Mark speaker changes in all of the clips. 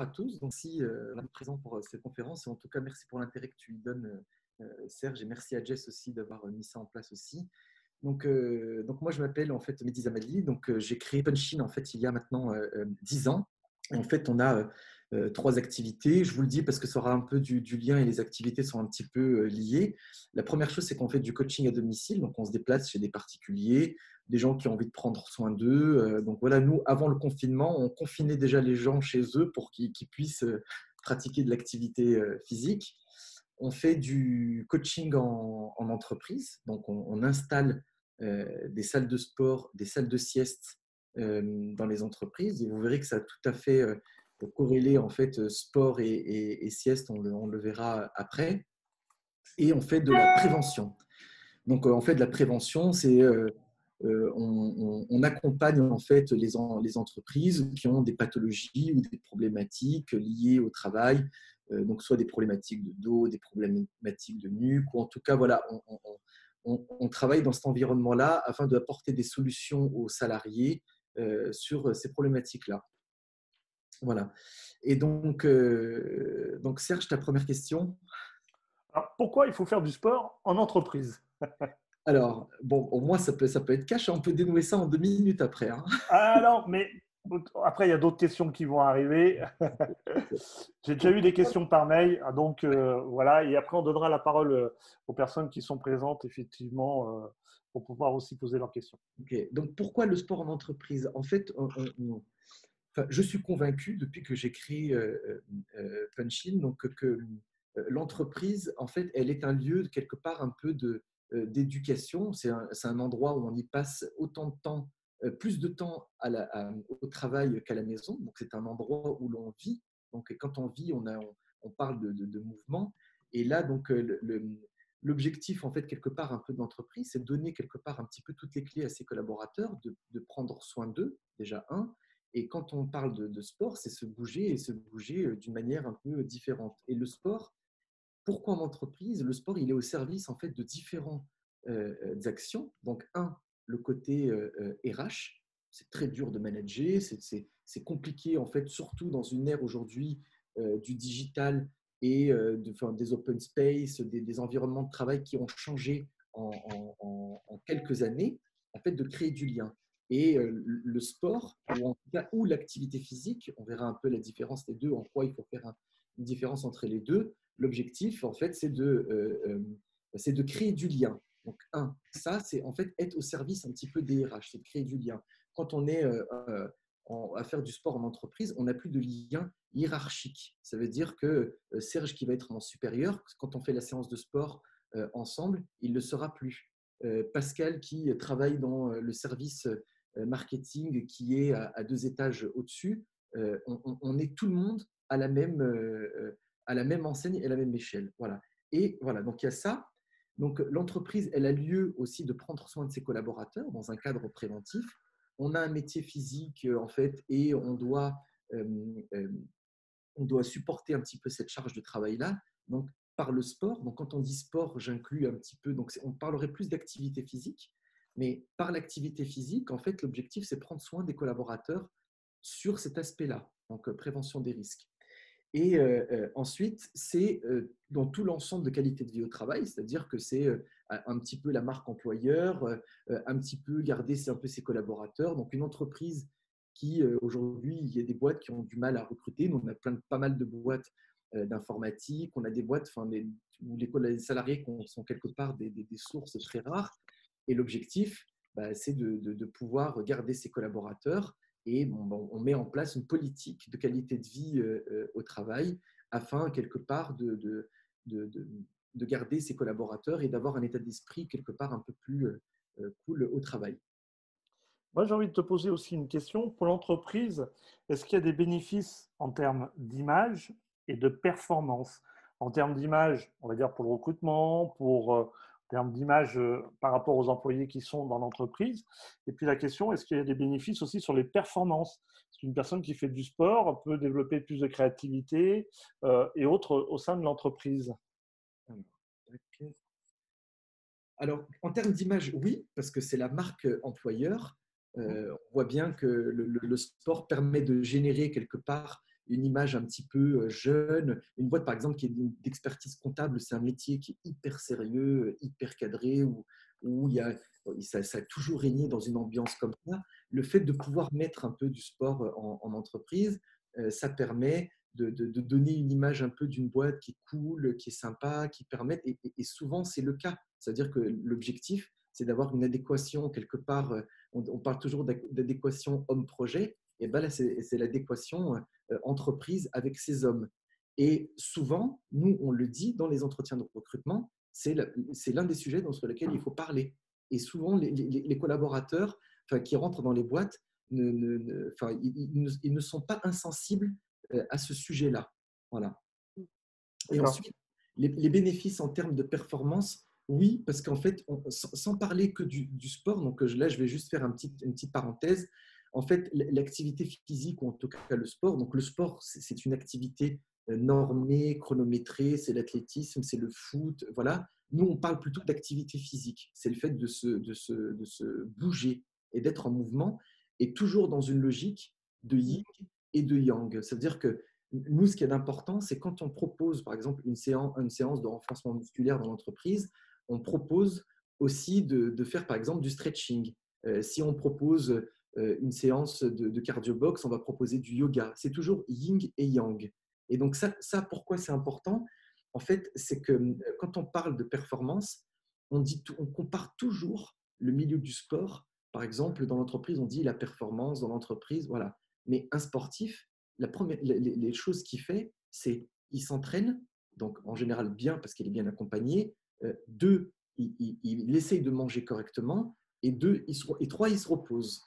Speaker 1: à tous. Donc, si on est présent pour cette conférence, et en tout cas, merci pour l'intérêt que tu lui donnes, Serge, et merci à Jess aussi d'avoir mis ça en place aussi. Donc moi, je m'appelle en fait Mehdi Zamali. Donc, j'ai créé Punchin en fait il y a maintenant 10 ans. Et en fait, on a trois activités. Je vous le dis parce que ça aura un peu du lien et les activités sont un petit peu liées. La première chose, c'est qu'on fait du coaching à domicile. Donc, on se déplace chez des particuliers, des gens qui ont envie de prendre soin d'eux. Donc voilà, nous, avant le confinement, on confinait déjà les gens chez eux pour qu'ils puissent pratiquer de l'activité physique. On fait du coaching en entreprise. Donc, on installe des salles de sport, des salles de sieste dans les entreprises. Et vous verrez que ça a tout à fait corrélé en fait sport et sieste. On le verra après. Et on fait de la prévention. Donc, on fait de la prévention, c'est on accompagne en fait les entreprises qui ont des pathologies ou des problématiques liées au travail, donc soit des problématiques de dos, des problématiques de nuque, ou en tout cas, voilà, on travaille dans cet environnement-là afin d'apporter des solutions aux salariés sur ces problématiques-là. Voilà. Et donc, Serge, ta première question?
Speaker 2: Alors, pourquoi il faut faire du sport en entreprise?
Speaker 1: Alors, bon, au moins, ça peut être cash. On peut dénouer ça en 2 minutes après, hein.
Speaker 2: Alors, mais après, il y a d'autres questions qui vont arriver. J'ai déjà eu des questions par mail, donc voilà. Et après, on donnera la parole aux personnes qui sont présentes, effectivement, pour pouvoir aussi poser leurs questions.
Speaker 1: Ok. Donc, pourquoi le sport en entreprise? En fait, enfin, je suis convaincu depuis que j'ai créé Punchin, donc que l'entreprise, en fait, elle est un lieu quelque part un peu d'éducation. C'est un endroit où on y passe autant de temps, plus de temps au travail qu'à la maison. Donc, c'est un endroit où l'on vit. Donc, quand on vit, on parle de mouvement. Et là, donc, l'objectif, en fait, quelque part un peu de l'entreprise, c'est de donner quelque part un petit peu toutes les clés à ses collaborateurs, de prendre soin d'eux, déjà un. Et quand on parle de sport, c'est se bouger et se bouger d'une manière un peu différente. Et le sport, pourquoi en entreprise? Le sport, il est au service en fait de différentes actions. Donc, un, le côté RH, c'est très dur de manager, c'est compliqué en fait, surtout dans une ère aujourd'hui du digital et des open space, des environnements de travail qui ont changé en quelques années, en fait, de créer du lien. Et le sport, ou en tout cas, ou l'activité physique, on verra un peu la différence des deux, en quoi il faut faire une différence entre les deux. L'objectif, en fait, c'est de créer du lien. Donc, ça, c'est en fait être au service un petit peu des RH, c'est de créer du lien. Quand on est à faire du sport en entreprise, on n'a plus de lien hiérarchique. Ça veut dire que Serge, qui va être mon supérieur, quand on fait la séance de sport ensemble, il ne le sera plus. Pascal, qui travaille dans le service marketing, qui est à 2 étages au-dessus, on est tout le monde à la même enseigne et à la même échelle. Voilà. Et voilà, donc il y a ça. Donc l'entreprise, elle a lieu aussi de prendre soin de ses collaborateurs dans un cadre préventif. On a un métier physique en fait et euh, euh, on doit supporter un petit peu cette charge de travail-là. Donc par le sport, donc quand on dit sport, j'inclus un petit peu, donc on parlerait plus d'activité physique, mais par l'activité physique, en fait, l'objectif, c'est prendre soin des collaborateurs sur cet aspect-là, donc prévention des risques. Et ensuite, c'est dans tout l'ensemble de qualité de vie au travail, c'est-à-dire que c'est un petit peu la marque employeur, un petit peu garder un peu ses collaborateurs. Donc, une entreprise qui, aujourd'hui, il y a des boîtes qui ont du mal à recruter. Nous, on a pas mal de boîtes d'informatique, on a des boîtes où les salariés sont quelque part des sources très rares. Et l'objectif, bah, c'est de pouvoir garder ses collaborateurs et on met en place une politique de qualité de vie au travail afin, quelque part, de, de garder ses collaborateurs et d'avoir un état d'esprit, quelque part, un peu plus cool au travail.
Speaker 2: Moi, j'ai envie de te poser aussi une question. Pour l'entreprise, est-ce qu'il y a des bénéfices en termes d'image et de performance? En termes d'image, on va dire pour le recrutement, en termes d'image par rapport aux employés qui sont dans l'entreprise. Et puis la question, est-ce qu'il y a des bénéfices aussi sur les performances? Est-ce qu'une personne qui fait du sport peut développer plus de créativité et autres au sein de l'entreprise?
Speaker 1: Alors, en termes d'image, oui, parce que c'est la marque employeur. On voit bien que le sport permet de générer quelque part une image un petit peu jeune. Une boîte, par exemple, qui est d'expertise comptable, c'est un métier qui est hyper sérieux, hyper cadré, où ça a toujours régné dans une ambiance comme ça. Le fait de pouvoir mettre un peu du sport en entreprise, ça permet de donner une image un peu d'une boîte qui est cool, qui est sympa, qui permet, et souvent c'est le cas. C'est-à-dire que l'objectif, c'est d'avoir une adéquation quelque part. On parle toujours d'adéquation homme-projet, et ben là, c'est l'adéquation entreprise avec ses hommes. Et souvent, nous, on le dit dans les entretiens de recrutement, c'est l'un des sujets sur lesquels il faut parler. Et souvent, les collaborateurs qui rentrent dans les boîtes, ils ne sont pas insensibles à ce sujet-là. Voilà. Et ensuite, les bénéfices en termes de performance, oui, parce qu'en fait, sans parler que du sport, donc là, je vais juste faire une petite parenthèse. En fait, l'activité physique, ou en tout cas le sport, donc le sport, c'est une activité normée, chronométrée, c'est l'athlétisme, c'est le foot, voilà. Nous, on parle plutôt d'activité physique. C'est le fait de se bouger et d'être en mouvement, et toujours dans une logique de yin et de yang. Ça veut dire que nous, ce qui est important, c'est quand on propose, par exemple, une séance de renforcement musculaire dans l'entreprise, on propose aussi de faire, par exemple, du stretching. Si on propose une séance de cardio-box, on va proposer du yoga. C'est toujours yin et yang. Et donc, pourquoi c'est important? En fait, c'est que quand on parle de performance, on compare toujours le milieu du sport. Par exemple, dans l'entreprise, on dit la performance dans l'entreprise, voilà. Mais un sportif, les choses qu'il fait, c'est il s'entraîne, donc en général bien parce qu'il est bien accompagné. Deux, il essaye de manger correctement. Et trois, il se repose.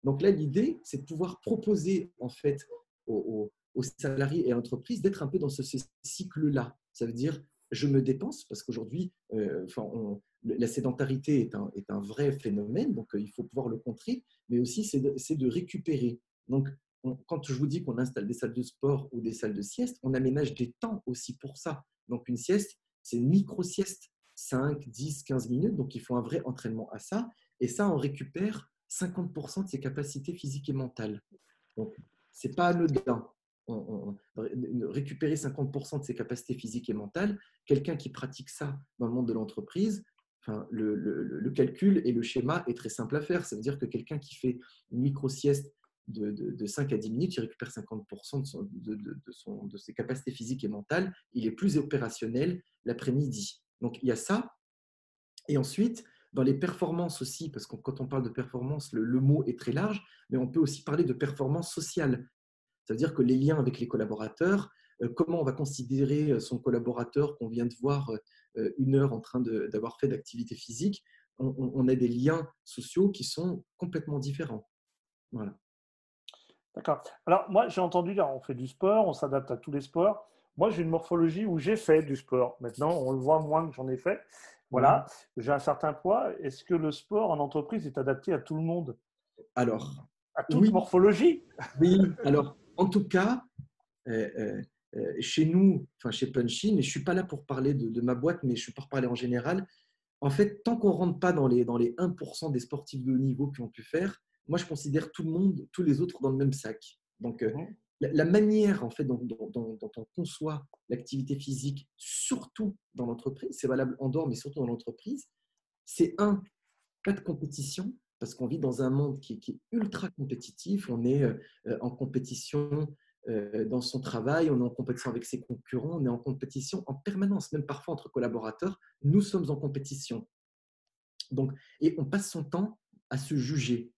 Speaker 1: Donc là, l'idée, c'est de pouvoir proposer en fait aux salariés et à l'entreprise d'être un peu dans ce cycle-là. Ça veut dire, je me dépense parce qu'aujourd'hui, la sédentarité est un vrai phénomène, donc il faut pouvoir le contrer, mais aussi c'est de récupérer. Donc, quand je vous dis qu'on installe des salles de sport ou des salles de sieste, on aménage des temps aussi pour ça. Donc, une sieste, c'est une micro-sieste, 5, 10, 15 minutes. Donc, il faut un vrai entraînement à ça. Et ça, on récupère 50% de ses capacités physiques et mentales. Donc, ce n'est pas anodin. Récupérer 50% de ses capacités physiques et mentales, quelqu'un qui pratique ça dans le monde de l'entreprise, le calcul et le schéma est très simple à faire. Ça veut dire que quelqu'un qui fait une micro-sieste de 5 à 10 minutes, il récupère 50% de ses capacités physiques et mentales. Il est plus opérationnel l'après-midi. Donc, il y a ça. Et ensuite, dans les performances aussi, parce que quand on parle de performance, le mot est très large, mais on peut aussi parler de performance sociale. Ça veut dire que les liens avec les collaborateurs, comment on va considérer son collaborateur qu'on vient de voir une heure en train d'avoir fait d'activité physique, on a des liens sociaux qui sont complètement différents. Voilà.
Speaker 2: D'accord. Alors, moi, j'ai entendu dire, on fait du sport, on s'adapte à tous les sports. Moi, j'ai une morphologie où j'ai fait du sport. Maintenant, on le voit moins que j'en ai fait.
Speaker 1: Ouais.
Speaker 2: Voilà, j'ai un certain poids. Est-ce que le sport en entreprise est adapté à tout le monde,
Speaker 1: Alors,
Speaker 2: à toute
Speaker 1: oui,
Speaker 2: morphologie?
Speaker 1: oui. Alors, en tout cas, chez nous, enfin chez Punchin, et je ne suis pas là pour parler de ma boîte, mais je suis pour parler en général. En fait, tant qu'on ne rentre pas dans les 1% des sportifs de haut niveau qui ont pu faire, moi, je considère tout le monde, tous les autres dans le même sac. Donc,
Speaker 2: Mhm.
Speaker 1: la manière en fait, dont on conçoit l'activité physique, surtout dans l'entreprise, c'est valable en dehors, mais surtout dans l'entreprise, c'est pas de compétition, parce qu'on vit dans un monde qui est ultra compétitif. On est en compétition dans son travail, on est en compétition avec ses concurrents, on est en compétition en permanence, même parfois entre collaborateurs. Nous sommes en compétition. Donc, et on passe son temps à se juger.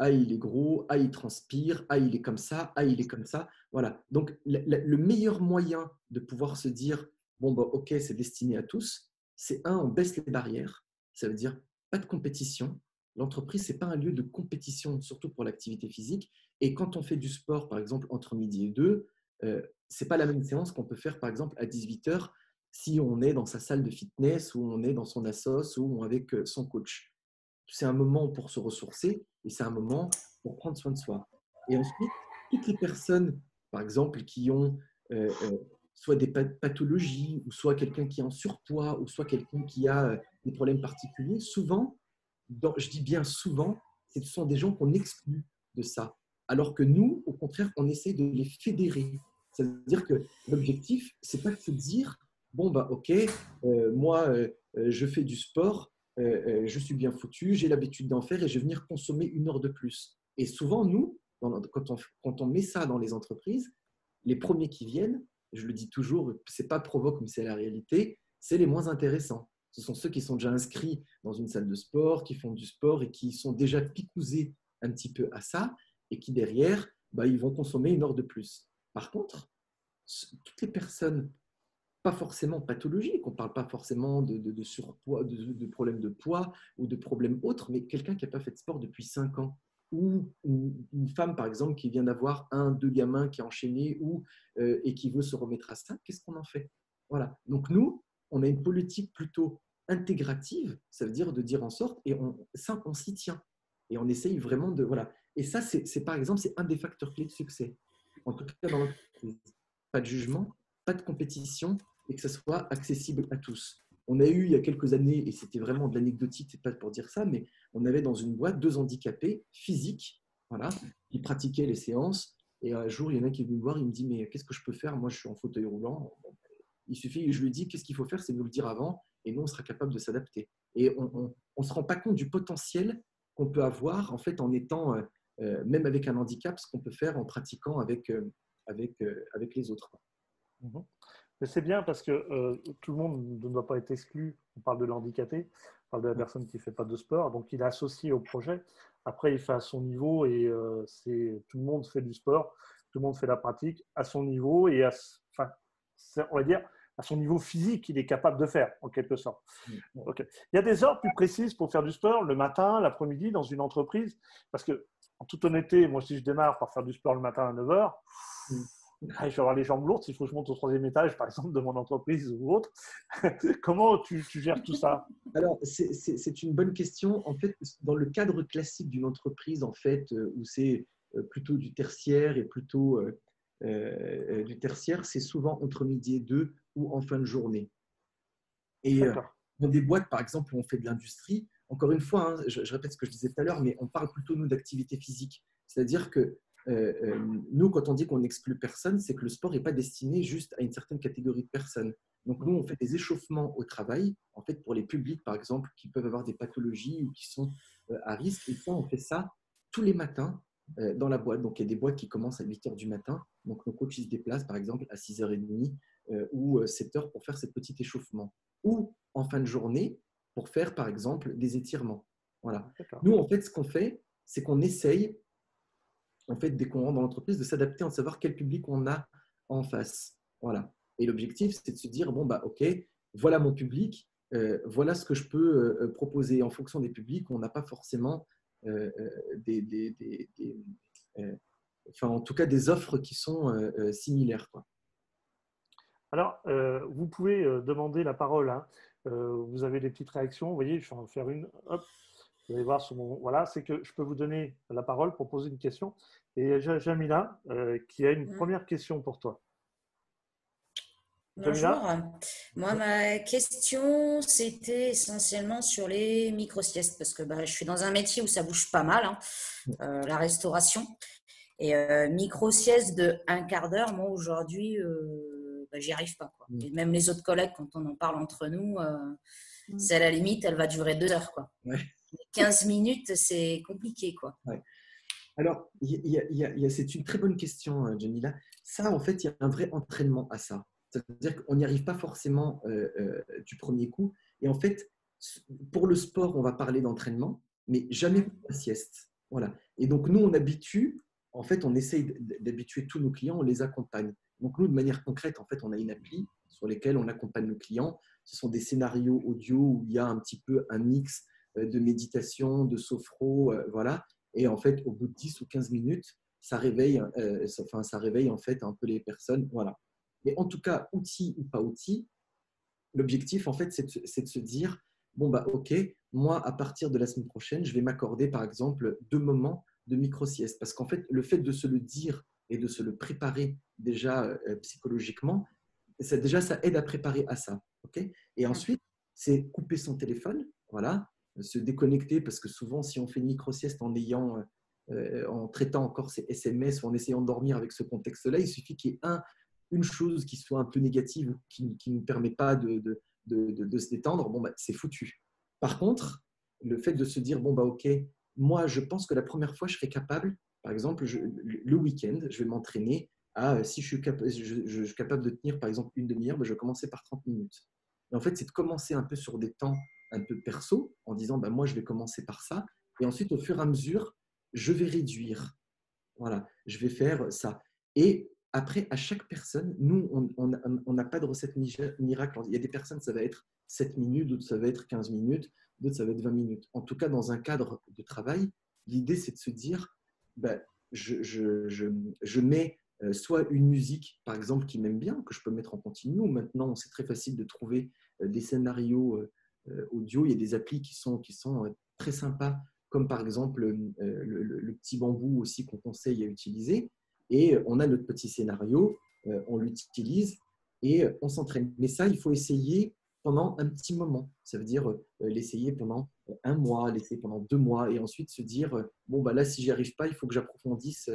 Speaker 1: Ah, il est gros, ah, il transpire, ah, il est comme ça, ah, il est comme ça. Voilà. Donc, le meilleur moyen de pouvoir se dire, bon, bah, ok, c'est destiné à tous, c'est on baisse les barrières. Ça veut dire pas de compétition. L'entreprise, ce n'est pas un lieu de compétition, surtout pour l'activité physique. Et quand on fait du sport, par exemple, entre midi et deux, ce n'est pas la même séance qu'on peut faire, par exemple, à 18 heures si on est dans sa salle de fitness ou on est dans son assos ou avec son coach. C'est un moment pour se ressourcer et c'est un moment pour prendre soin de soi. Et ensuite, toutes les personnes, par exemple, qui ont soit des pathologies, ou soit quelqu'un qui est en surpoids, ou soit quelqu'un qui a des problèmes particuliers, souvent, je dis bien souvent, ce sont des gens qu'on exclut de ça. Alors que nous, au contraire, on essaie de les fédérer. C'est-à-dire que l'objectif, c'est pas de se dire, bon, bah, ok, moi, je fais du sport, je suis bien foutu, j'ai l'habitude d'en faire et je vais venir consommer 1 heure de plus. Et souvent, nous, quand on met ça dans les entreprises, les premiers qui viennent, je le dis toujours, c'est pas provoque, mais c'est la réalité, c'est les moins intéressants. Ce sont ceux qui sont déjà inscrits dans une salle de sport, qui font du sport et qui sont déjà picousés un petit peu à ça et qui derrière, bah, ils vont consommer 1 heure de plus. Par contre, toutes les personnes, pas forcément pathologiques, on ne parle pas forcément de surpoids, de problèmes de poids ou de problèmes autres, mais quelqu'un qui n'a pas fait de sport depuis 5 ans, ou une femme, par exemple, qui vient d'avoir 2 gamins qui a enchaîné et qui veut se remettre à ça, qu'est-ce qu'on en fait? Voilà. Donc nous, on a une politique plutôt intégrative, ça veut dire de dire en sorte, et ça, on s'y tient. Et on essaye vraiment de… Voilà. Et ça, par exemple, c'est un des facteurs clés de succès. En tout cas, dans l'entreprise. Pas de jugement, pas de compétition, et que ça soit accessible à tous. On a eu il y a quelques années, et c'était vraiment de l'anecdotique, c'est pas pour dire ça, mais on avait dans une boîte 2 handicapés physiques, voilà, qui pratiquaient les séances. Et un jour, il y en a un qui est venu me voir, il me dit, mais qu'est-ce que je peux faire? Moi, je suis en fauteuil roulant. Il suffit, je lui dis, qu'est-ce qu'il faut faire? C'est de nous le dire avant, et nous, on sera capable de s'adapter. Et on ne se rend pas compte du potentiel qu'on peut avoir, en fait, en étant, même avec un handicap, ce qu'on peut faire en pratiquant avec les autres.
Speaker 2: Mhm. Mais c'est bien parce que tout le monde ne doit pas être exclu. On parle de l'handicapé, on parle de la personne qui ne fait pas de sport, donc il est associé au projet. Après, il fait à son niveau et tout le monde fait du sport, tout le monde fait la pratique à son niveau et enfin, on va dire à son niveau physique, il est capable de faire en quelque sorte. Okay. Il y a des heures plus précises pour faire du sport, le matin, l'après-midi, dans une entreprise, parce que en toute honnêteté, moi si je démarre par faire du sport le matin à 9 heures, je vais avoir les jambes lourdes s'il faut que je monte au 3e étage, par exemple, de mon entreprise ou autre. Comment tu gères tout ça?
Speaker 1: Alors, c'est une bonne question. En fait, dans le cadre classique d'une entreprise, en fait, où c'est plutôt du tertiaire et plutôt du tertiaire, c'est souvent entre midi et 2 ou en fin de journée. Et dans des boîtes, par exemple, où on fait de l'industrie, encore une fois, hein, je répète ce que je disais tout à l'heure, mais on parle plutôt, nous, d'activité physique. C'est-à-dire que nous, quand on dit qu'on n'exclut personne, c'est que le sport n'est pas destiné juste à une certaine catégorie de personnes. Donc, nous, on fait des échauffements au travail, en fait, pour les publics, par exemple, qui peuvent avoir des pathologies ou qui sont à risque. Et ça, on fait ça tous les matins dans la boîte. Donc, il y a des boîtes qui commencent à 8 heures du matin. Donc, nos coachs se déplacent, par exemple, à 6h30 ou 7 heures pour faire ce petit échauffement. Ou en fin de journée, pour faire, par exemple, des étirements. Voilà. Nous, en fait, ce qu'on fait, c'est qu'on essaye, en fait, dès qu'on rentre dans l'entreprise, de s'adapter, en savoir quel public on a en face. Voilà. Et l'objectif, c'est de se dire, bon, bah, OK, voilà mon public, voilà ce que je peux proposer. En fonction des publics, on n'a pas forcément enfin, en tout cas, des offres qui sont similaires, quoi.
Speaker 2: Alors, vous pouvez demander la parole. Hein. Vous avez des petites réactions. Vous voyez, je vais en faire une. Hop. Vous allez voir sur mon… Voilà, c'est que je peux vous donner la parole pour poser une question. Et Jamila, qui a une première question pour toi.
Speaker 3: Bonjour. Moi, ma question, c'était essentiellement sur les micro-siestes, parce que je suis dans un métier où ça bouge pas mal, hein, la restauration. Et micro-sieste de 1/4 d'heure, moi, aujourd'hui, j'y arrive pas, quoi. Et même les autres collègues, quand on en parle entre nous, c'est à la limite, elle va durer 2 heures, quoi. Ouais. 15 minutes, c'est compliqué, quoi.
Speaker 1: Ouais. Alors, c'est une très bonne question, Jamila. Ça, en fait, il y a un vrai entraînement à ça. C'est-à-dire qu'on n'y arrive pas forcément du premier coup. Et en fait, pour le sport, on va parler d'entraînement, mais jamais pour la sieste. Voilà. Et donc, nous, on essaye d'habituer tous nos clients, on les accompagne. Donc, nous, de manière concrète, en fait, on a une appli sur laquelle on accompagne nos clients. Ce sont des scénarios audio où il y a un petit peu un mix de méditation, de sophro, voilà. Et en fait, au bout de 10 ou 15 minutes, ça réveille en fait un peu les personnes. Voilà. Mais en tout cas, outil ou pas outil, l'objectif, en fait, c'est de se dire, bon, bah, OK, moi, à partir de la semaine prochaine, je vais m'accorder, par exemple, 2 moments de micro-sieste. Parce qu'en fait, le fait de se le dire et de se le préparer déjà psychologiquement, ça aide à préparer à ça. OK. Et ensuite, c'est couper son téléphone, voilà, se déconnecter, parce que souvent, si on fait une micro-sieste en ayant en traitant encore ces SMS ou en essayant de dormir avec ce contexte-là. Il suffit qu'il y ait une chose qui soit un peu négative, qui ne nous permet pas de se détendre, bon, bah, c'est foutu. Par contre, le fait de se dire, bon, bah, ok, moi, je pense que la première fois, je serai capable, par exemple, le week-end, je vais m'entraîner à, si je suis capable de tenir, par exemple, une demi-heure, bah, je vais commencer par 30 minutes. Et en fait, c'est de commencer un peu sur des temps un peu perso, en disant, bah, moi, je vais commencer par ça. Et ensuite, au fur et à mesure, je vais réduire. Voilà, je vais faire ça. Et après, à chaque personne, nous, on n'a pas de recette miracle. Il y a des personnes, ça va être 7 minutes, d'autres, ça va être 15 minutes, d'autres, ça va être 20 minutes. En tout cas, dans un cadre de travail, l'idée, c'est de se dire, ben, je mets soit une musique, par exemple, qui m'aime bien, que je peux mettre en continu, ou maintenant, c'est très facile de trouver des scénarios audio. Il y a des applis qui sont très sympas, comme par exemple le petit bambou aussi qu'on conseille à utiliser. Et on a notre petit scénario, on l'utilise et on s'entraîne. Mais ça, il faut essayer pendant un petit moment. Ça veut dire l'essayer pendant un mois, l'essayer pendant 2 mois et ensuite se dire, bon, bah là, si j'y arrive pas, il faut que j'approfondisse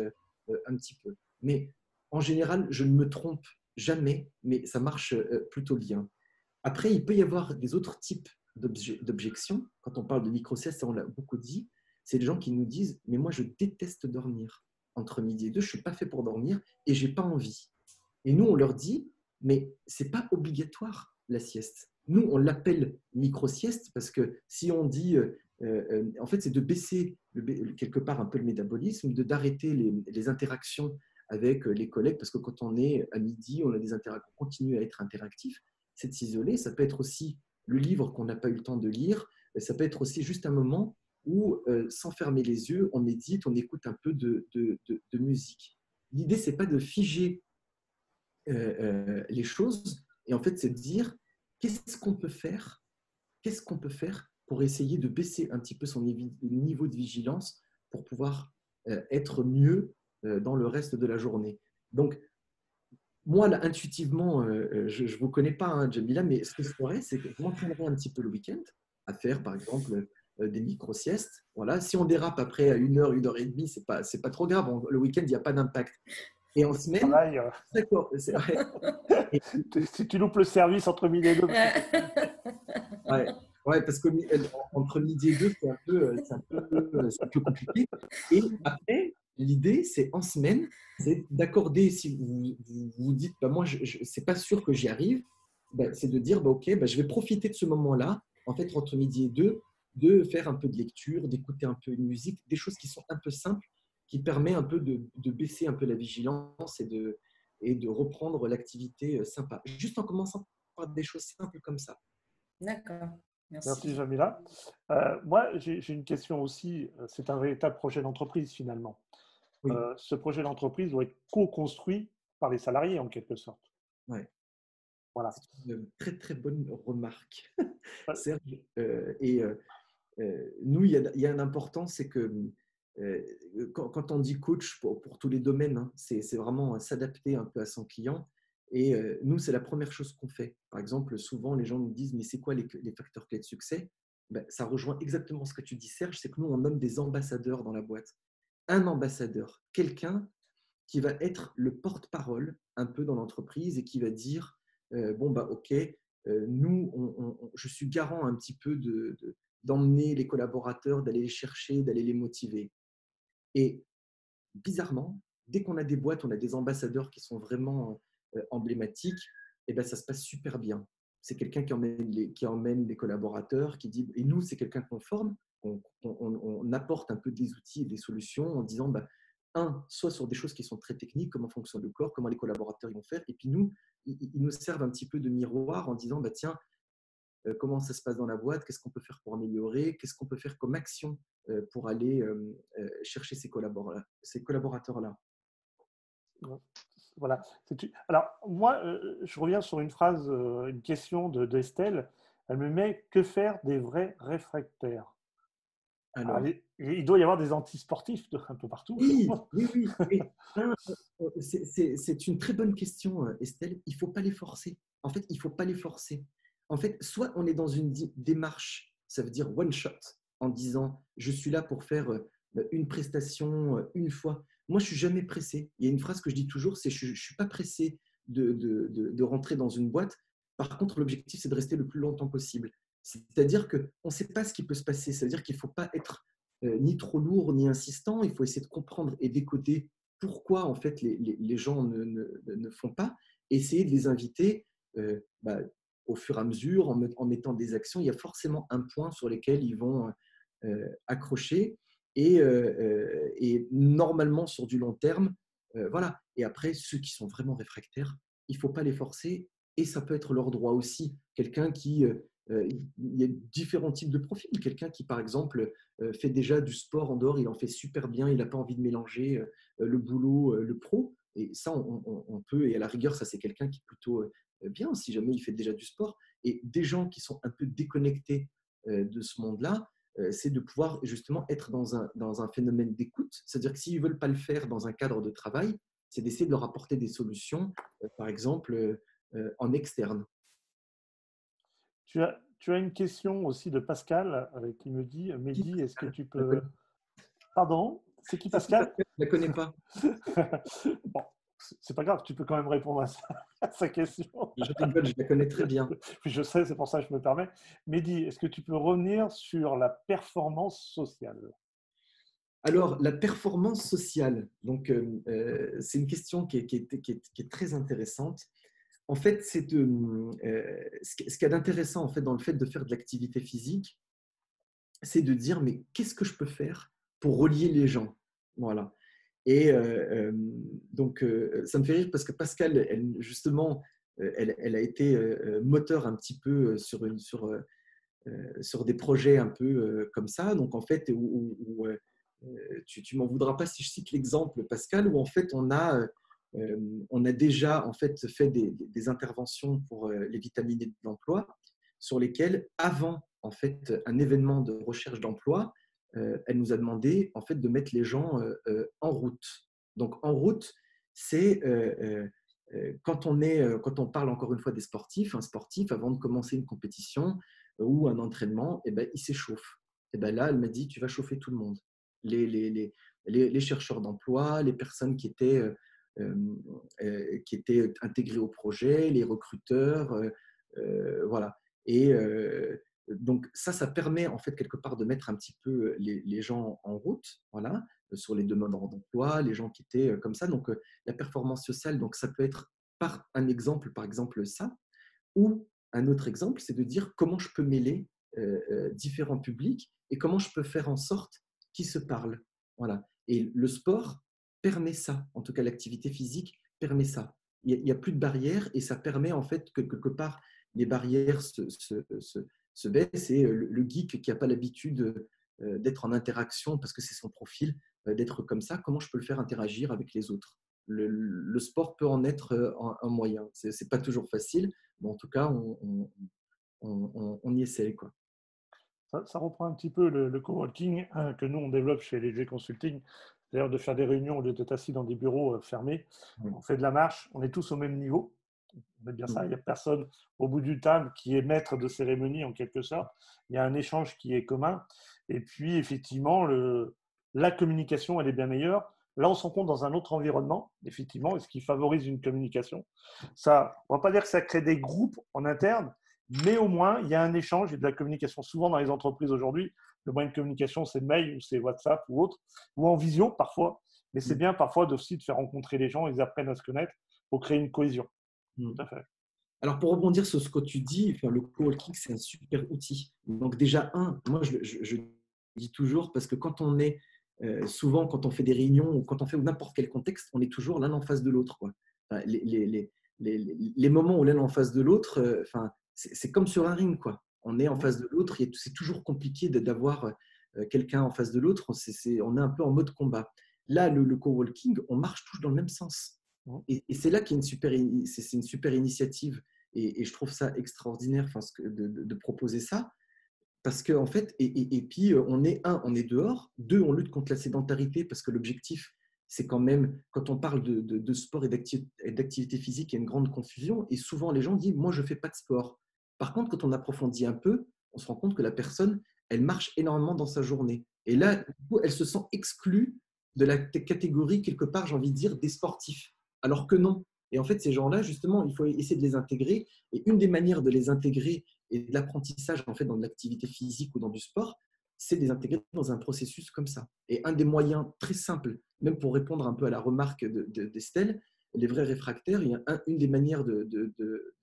Speaker 1: un petit peu. Mais en général, je ne me trompe jamais, mais ça marche plutôt bien. Après, il peut y avoir des autres types d'objections. Quand on parle de micro-sieste, ça on l'a beaucoup dit, c'est les gens qui nous disent « mais moi je déteste dormir. Entre midi et 2, je ne suis pas fait pour dormir et je n'ai pas envie. » Et nous, on leur dit « mais ce n'est pas obligatoire la sieste. » Nous, on l'appelle micro-sieste parce que si on dit en fait, c'est de baisser quelque part un peu le métabolisme, d'arrêter les interactions avec les collègues, parce que quand on est à midi, on a des interactions, on continue à être interactif, c'est de s'isoler. Ça peut être aussi le livre qu'on n'a pas eu le temps de lire, ça peut être aussi juste un moment où, sans fermer les yeux, on médite, on écoute un peu de musique. L'idée, c'est pas de figer les choses, et en fait, c'est de dire qu'est-ce qu'on peut faire pour essayer de baisser un petit peu son niveau de vigilance pour pouvoir être mieux dans le reste de la journée. Donc, moi, là, intuitivement, je ne vous connais pas, hein, Jamila, mais ce que je ferais, c'est que je m'entraînerais un petit peu le week-end à faire, par exemple, des micro-siestes. Voilà. Si on dérape après à 1 heure et demie, ce n'est pas trop grave. Le week-end, il n'y a pas d'impact. Et en semaine,
Speaker 2: Pareil,
Speaker 1: d'accord, c'est vrai. Et,
Speaker 2: si tu loupes le service entre midi et deux,
Speaker 1: ouais, ouais, parce qu'entre midi et 2, c'est un peu compliqué. Et après, l'idée, c'est en semaine, c'est d'accorder, si vous dites, bah, moi, c'est pas sûr que j'y arrive, bah, c'est de dire, bah, ok, bah, je vais profiter de ce moment-là, en fait, entre midi et 2, de faire un peu de lecture, d'écouter un peu de musique, des choses qui sont un peu simples, qui permet un peu de baisser un peu la vigilance et de reprendre l'activité sympa. Juste en commençant par des choses simples comme ça.
Speaker 3: D'accord,
Speaker 2: merci
Speaker 3: merci.
Speaker 2: Jamila. Moi, j'ai une question aussi. C'est un véritable projet d'entreprise finalement.
Speaker 1: Oui.
Speaker 2: Ce projet d'entreprise doit être co-construit par les salariés en quelque sorte.
Speaker 1: Ouais.
Speaker 2: Voilà.
Speaker 1: C'est une très très bonne remarque,
Speaker 2: Ouais.
Speaker 1: Serge. Nous, il y a un important, c'est que quand on dit coach pour tous les domaines, hein, c'est vraiment s'adapter un peu à son client. Et nous, c'est la première chose qu'on fait. Par exemple, souvent, les gens nous disent, mais c'est quoi les facteurs clés de succès? Ben, ça rejoint exactement ce que tu dis, Serge, c'est que nous, on nomme des ambassadeurs dans la boîte. Un ambassadeur, quelqu'un qui va être le porte-parole un peu dans l'entreprise et qui va dire, bon, bah, ok, nous, je suis garant un petit peu d'emmener les collaborateurs, d'aller les chercher, d'aller les motiver. Et bizarrement, dès qu'on a des boîtes, on a des ambassadeurs qui sont vraiment emblématiques, et ben ça se passe super bien. C'est quelqu'un qui emmène les collaborateurs, qui dit, et nous, c'est quelqu'un qu'on forme, on apporte un peu des outils et des solutions en disant, bah, soit sur des choses qui sont très techniques, comment fonctionne le corps, comment les collaborateurs vont faire, et puis nous, ils nous servent un petit peu de miroir en disant, bah, tiens, comment ça se passe dans la boîte, qu'est-ce qu'on peut faire pour améliorer, qu'est-ce qu'on peut faire comme action pour aller chercher ces collaborateurs-là.
Speaker 2: Voilà. Alors, moi, je reviens sur une phrase, une question d'Estelle. Elle me met que faire des vrais réfractaires. Alors,
Speaker 1: Alors,
Speaker 2: il doit y avoir des antisportifs un peu partout.
Speaker 1: oui, oui, oui. C'est une très bonne question, Estelle. Il ne faut pas les forcer. En fait, il ne faut pas les forcer. En fait, soit on est dans une démarche, ça veut dire one shot, en disant je suis là pour faire une prestation, une fois. Moi, je ne suis jamais pressé. Il y a une phrase que je dis toujours, c'est je ne suis pas pressé de rentrer dans une boîte. Par contre, l'objectif, c'est de rester le plus longtemps possible. C'est-à-dire qu'on ne sait pas ce qui peut se passer. C'est-à-dire qu'il ne faut pas être ni trop lourd, ni insistant. Il faut essayer de comprendre et décoder pourquoi en fait, les gens ne font pas. Essayer de les inviter au fur et à mesure, en mettant des actions. Il y a forcément un point sur lequel ils vont accrocher. Et normalement, sur du long terme, voilà. Et après, ceux qui sont vraiment réfractaires, il ne faut pas les forcer. Et ça peut être leur droit aussi. Quelqu'un qui… il y a différents types de profils. Quelqu'un qui, par exemple, fait déjà du sport en dehors, il en fait super bien, il n'a pas envie de mélanger le boulot, le pro. Et ça, on peut, et à la rigueur, ça, c'est quelqu'un qui est plutôt bien, si jamais il fait déjà du sport. Et des gens qui sont un peu déconnectés de ce monde-là, c'est de pouvoir justement être dans un phénomène d'écoute. C'est-à-dire que s'ils ne veulent pas le faire dans un cadre de travail, c'est d'essayer de leur apporter des solutions, par exemple, en externe.
Speaker 2: Tu as une question aussi de Pascal qui me dit, Mehdi, est-ce que tu peux… Pardon, c'est qui Pascal?
Speaker 1: Je ne la connais pas.
Speaker 2: Bon, c'est pas grave, tu peux quand même répondre à sa question.
Speaker 1: Je rigole, je la connais très bien.
Speaker 2: Je sais, c'est pour ça que je me permets. Mehdi, est-ce que tu peux revenir sur la performance sociale?
Speaker 1: Alors, la performance sociale, donc, c'est une question qui est très intéressante. En fait, ce qu'il y a d'intéressant en fait, dans le fait de faire de l'activité physique, c'est de dire, mais qu'est-ce que je peux faire pour relier les gens? Voilà. Et donc, ça me fait rire parce que Pascal, justement, elle a été moteur un petit peu sur des projets un peu comme ça. Donc, en fait, tu m'en voudras pas si je cite l'exemple, Pascal, où en fait, on a déjà en fait, fait des interventions pour les vitaminés de l'emploi sur lesquelles, avant en fait, un événement de recherche d'emploi, elle nous a demandé en fait, de mettre les gens en route. Donc, en route, c'est quand on parle encore une fois des sportifs, un sportif, avant de commencer une compétition ou un entraînement, eh ben, il s'échauffe. Et ben là, elle m'a dit, tu vas chauffer tout le monde. Les chercheurs d'emploi, les personnes qui étaient intégrés au projet, les recruteurs, voilà. Et donc ça permet en fait quelque part de mettre un petit peu les gens en route, voilà, sur les demandeurs d'emploi, les gens qui étaient comme ça. Donc la performance sociale, donc ça peut être par un exemple, par exemple ça, ou un autre exemple, c'est de dire comment je peux mêler différents publics et comment je peux faire en sorte qu'ils se parlent. Voilà. Et le sport permet ça, en tout cas l'activité physique permet ça. Il n'y a plus de barrières et ça permet en fait que quelque part les barrières se baissent et le geek qui n'a pas l'habitude d'être en interaction parce que c'est son profil, d'être comme ça, comment je peux le faire interagir avec les autres? Le sport peut en être un moyen. Ce n'est pas toujours facile, mais en tout cas, on y essaie, quoi.
Speaker 2: Ça reprend un petit peu le coworking que nous, on développe chez LG Consulting, c'est-à-dire de faire des réunions au lieu d'être assis dans des bureaux fermés.
Speaker 1: Oui.
Speaker 2: On fait de la marche, on est tous au même niveau. On est bien ça,
Speaker 1: Oui.
Speaker 2: il n'y a personne au bout du table qui est maître de cérémonie en quelque sorte. Il y a un échange qui est commun. Et puis, effectivement, la communication, elle est bien meilleure. Là, on se rend compte dans un autre environnement, effectivement, et ce qui favorise une communication. Ça, on ne va pas dire que ça crée des groupes en interne, mais au moins, il y a un échange et de la communication. Souvent, dans les entreprises aujourd'hui, le moyen de communication, c'est mail ou c'est WhatsApp ou autre, ou en visio parfois. Mais c'est bien parfois aussi de faire rencontrer les gens, ils apprennent à se connaître pour créer une cohésion. Tout à fait.
Speaker 1: Alors, pour rebondir sur ce que tu dis, enfin, le coworking, c'est un super outil. Donc, déjà, moi, je dis toujours, parce que quand on est, souvent, quand on fait des réunions ou quand on fait n'importe quel contexte, on est toujours l'un en face de l'autre, quoi. Enfin, les moments où l'un est en face de l'autre, enfin, c'est comme sur un ring, quoi. On est en face de l'autre, c'est toujours compliqué d'avoir quelqu'un en face de l'autre. On est un peu en mode combat. Là, le coworking, on marche tous dans le même sens. Et c'est là qu'il y a c'est une super initiative et je trouve ça extraordinaire de proposer ça parce que en fait, et puis on est dehors, deux, on lutte contre la sédentarité parce que l'objectif, c'est quand même, quand on parle de sport et d'activité physique, il y a une grande confusion et souvent les gens disent, moi je ne fais pas de sport. Par contre, quand on approfondit un peu, on se rend compte que la personne, elle marche énormément dans sa journée. Et là, du coup, elle se sent exclue de la catégorie, quelque part, j'ai envie de dire, des sportifs. Alors que non. Et en fait, ces gens-là, justement, il faut essayer de les intégrer. Et une des manières de les intégrer et de l'apprentissage, en fait, dans de l'activité physique ou dans du sport, c'est de les intégrer dans un processus comme ça. Et un des moyens très simples, même pour répondre un peu à la remarque d'Estelle, les vrais réfractaires, une des manières de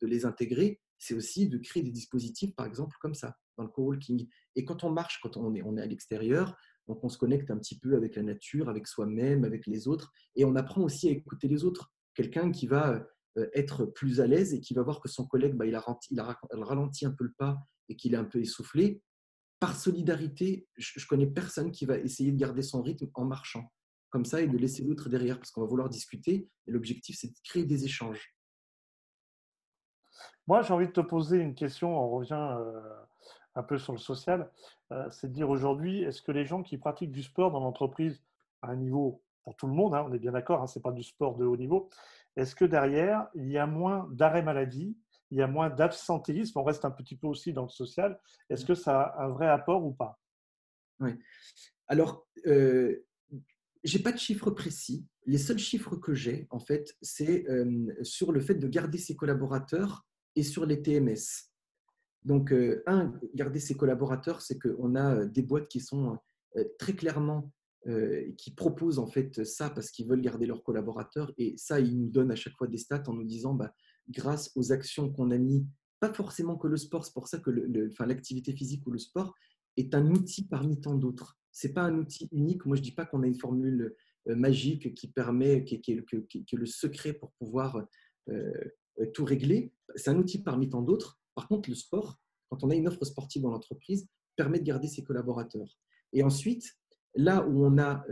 Speaker 1: les intégrer, c'est aussi de créer des dispositifs, par exemple, comme ça, dans le coworking. Et quand on marche, quand on est à l'extérieur, donc on se connecte un petit peu avec la nature, avec soi-même, avec les autres, et on apprend aussi à écouter les autres. Quelqu'un qui va être plus à l'aise et qui va voir que son collègue, il a ralenti un peu le pas et qu'il est un peu essoufflé, par solidarité, je ne connais personne qui va essayer de garder son rythme en marchant comme ça et de laisser l'autre derrière parce qu'on va vouloir discuter. Et l'objectif, c'est de créer des échanges.
Speaker 2: Moi, j'ai envie de te poser une question, on revient un peu sur le social, c'est de dire aujourd'hui, est-ce que les gens qui pratiquent du sport dans l'entreprise à un niveau, pour tout le monde, hein, on est bien d'accord, hein, ce n'est pas du sport de haut niveau, est-ce que derrière, il y a moins d'arrêt maladie, il y a moins d'absentéisme, on reste un petit peu aussi dans le social, est-ce que ça a un vrai apport ou pas?
Speaker 1: Ouais. Alors, j'ai pas de chiffres précis. Les seuls chiffres que j'ai, en fait, c'est sur le fait de garder ses collaborateurs et sur les TMS. Donc, garder ses collaborateurs, c'est qu'on a des boîtes qui sont très clairement, qui proposent en fait ça parce qu'ils veulent garder leurs collaborateurs. Et ça, ils nous donnent à chaque fois des stats en nous disant, bah, grâce aux actions qu'on a mis, pas forcément que le sport, c'est pour ça que l'activité physique ou le sport est un outil parmi tant d'autres. Ce n'est pas un outil unique. Moi, je ne dis pas qu'on a une formule magique qui permet, qui est le secret pour pouvoir euh, tout régler. C'est un outil parmi tant d'autres. Par contre, le sport, quand on a une offre sportive dans l'entreprise, permet de garder ses collaborateurs. Et ensuite, là où on a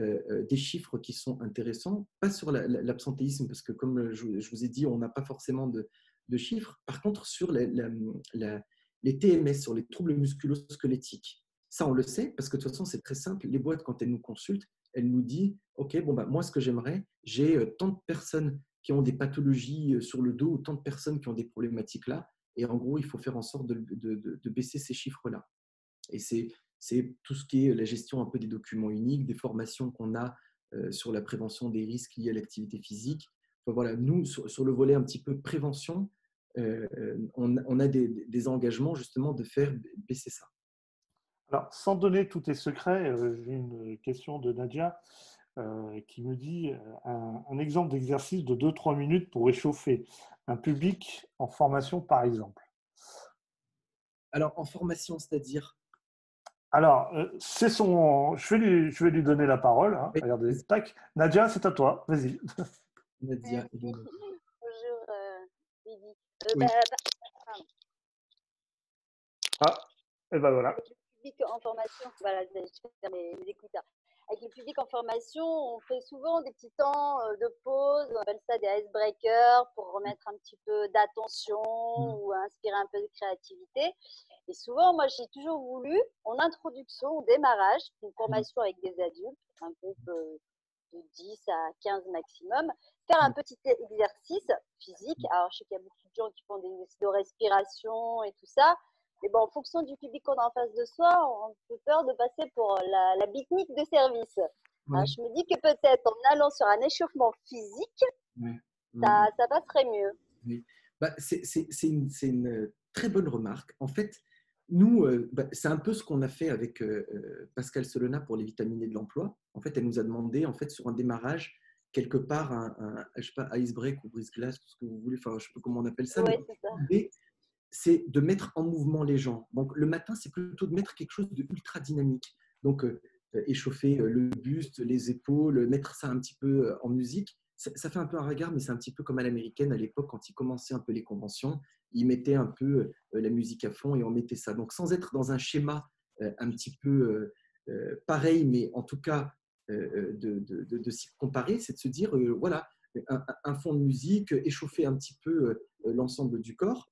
Speaker 1: des chiffres qui sont intéressants, pas sur l'absentéisme, parce que comme je vous ai dit, on n'a pas forcément de chiffres. Par contre, sur les TMS, sur les troubles musculo-squelettiques, ça, on le sait, parce que de toute façon, c'est très simple. Les boîtes, quand elles nous consultent, elles nous disent, OK, bon, bah, moi, ce que j'aimerais, j'ai tant de personnes qui ont des pathologies sur le dos ou tant de personnes qui ont des problématiques là. Et en gros, il faut faire en sorte de baisser ces chiffres-là. Et c'est tout ce qui est la gestion un peu des documents uniques, des formations qu'on a sur la prévention des risques liés à l'activité physique. Enfin, voilà, nous, sur le volet un petit peu prévention, on a des engagements justement de faire baisser ça.
Speaker 2: Alors, sans donner tous tes secrets, j'ai une question de Nadia qui me dit un exemple d'exercice de 2-3 minutes pour réchauffer un public en formation, par exemple.
Speaker 1: Alors, en formation, c'est-à-dire
Speaker 2: Alors, je vais lui donner la parole. Hein.
Speaker 1: oui,
Speaker 2: Regardez, tac. Nadia, c'est à toi. Vas-y.
Speaker 1: Nadia,
Speaker 4: Merci. Bonjour, Lydie.
Speaker 1: oui.
Speaker 4: Pardon.
Speaker 2: Ah, et ben voilà.
Speaker 4: Avec le public en formation, voilà, je vais faire mes écouteurs. Avec le public en formation, on fait souvent des petits temps de pause, on appelle ça des icebreakers pour remettre un petit peu d'attention ou inspirer un peu de créativité. Et souvent, moi, j'ai toujours voulu, en introduction, au démarrage, une formation avec des adultes, un groupe de 10 à 15 maximum, faire un petit exercice physique. Alors, je sais qu'il y a beaucoup de gens qui font des exercices de respiration et tout ça. Mais bon, en fonction du public qu'on a en face de soi, on peut peur de passer pour la bitnique de service. Alors,
Speaker 1: Oui,
Speaker 4: je me dis que peut-être en allant sur un échauffement physique,
Speaker 1: oui,
Speaker 4: ça passerait mieux.
Speaker 1: oui. Bah, c'est une très bonne remarque. En fait, nous, bah, c'est un peu ce qu'on a fait avec Pascal Solena pour les vitaminés de l'emploi. En fait, elle nous a demandé, en fait, sur un démarrage, quelque part, je sais pas, ice break ou brise-glace, tout ce que vous voulez, enfin, je ne sais pas comment on appelle ça,
Speaker 4: Oui,
Speaker 1: mais
Speaker 4: c'est ça.
Speaker 1: l'idée, c'est de mettre en mouvement les gens. Donc, le matin, c'est plutôt de mettre quelque chose de ultra dynamique. Donc, échauffer le buste, les épaules, mettre ça un petit peu en musique. Ça fait un peu un regard, mais c'est un petit peu comme à l'américaine à l'époque, quand ils commençaient un peu les conventions, ils mettaient un peu la musique à fond et on mettait ça. Donc, sans être dans un schéma un petit peu pareil, mais en tout cas de s'y comparer, c'est de se dire, voilà, un fond de musique, échauffer un petit peu l'ensemble du corps.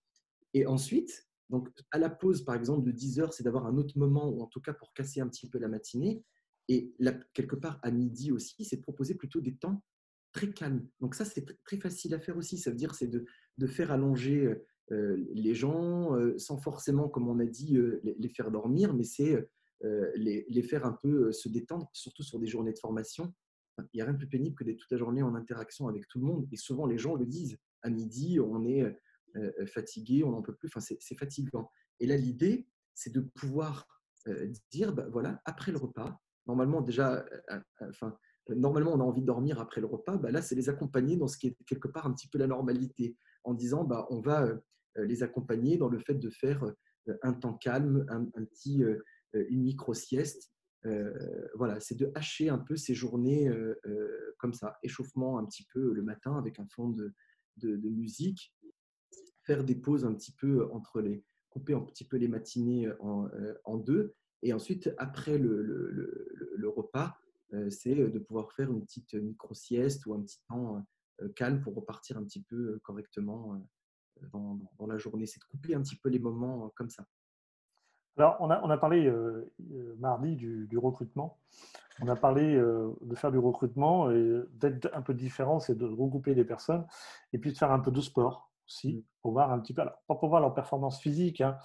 Speaker 1: Et ensuite, donc à la pause, par exemple, de 10 heures, c'est d'avoir un autre moment, ou en tout cas pour casser un petit peu la matinée. Et là, quelque part, à midi aussi, c'est de proposer plutôt des temps très calmes. Donc ça, c'est très facile à faire aussi. Ça veut dire c'est de faire allonger les gens sans forcément, comme on a dit, les faire dormir, mais c'est les faire un peu se détendre, surtout sur des journées de formation. Il n'y a rien de plus pénible que d'être toute la journée en interaction avec tout le monde. Et souvent, les gens le disent. À midi, on est fatigué, on n'en peut plus. Enfin, c'est fatigant. Et là, l'idée, c'est de pouvoir dire, bah, voilà, après le repas, normalement, déjà, normalement, on a envie de dormir après le repas. Bah, là, c'est les accompagner dans ce qui est quelque part un petit peu la normalité, en disant, bah, on va les accompagner dans le fait de faire un temps calme, une micro-sieste. Voilà, c'est de hacher un peu ces journées comme ça, échauffement un petit peu le matin avec un fond de musique, faire des pauses un petit peu couper un petit peu les matinées en deux, et ensuite après le repas, c'est de pouvoir faire une petite micro-sieste ou un petit temps calme pour repartir un petit peu correctement dans la journée. C'est de couper un petit peu les moments comme ça.
Speaker 2: Alors, on a parlé mardi du recrutement. On a parlé de faire du recrutement et d'être un peu différent, c'est de regrouper les personnes et puis de faire un peu de sport aussi, pour voir un petit peu, alors, pas pour voir leur performance physique, hein,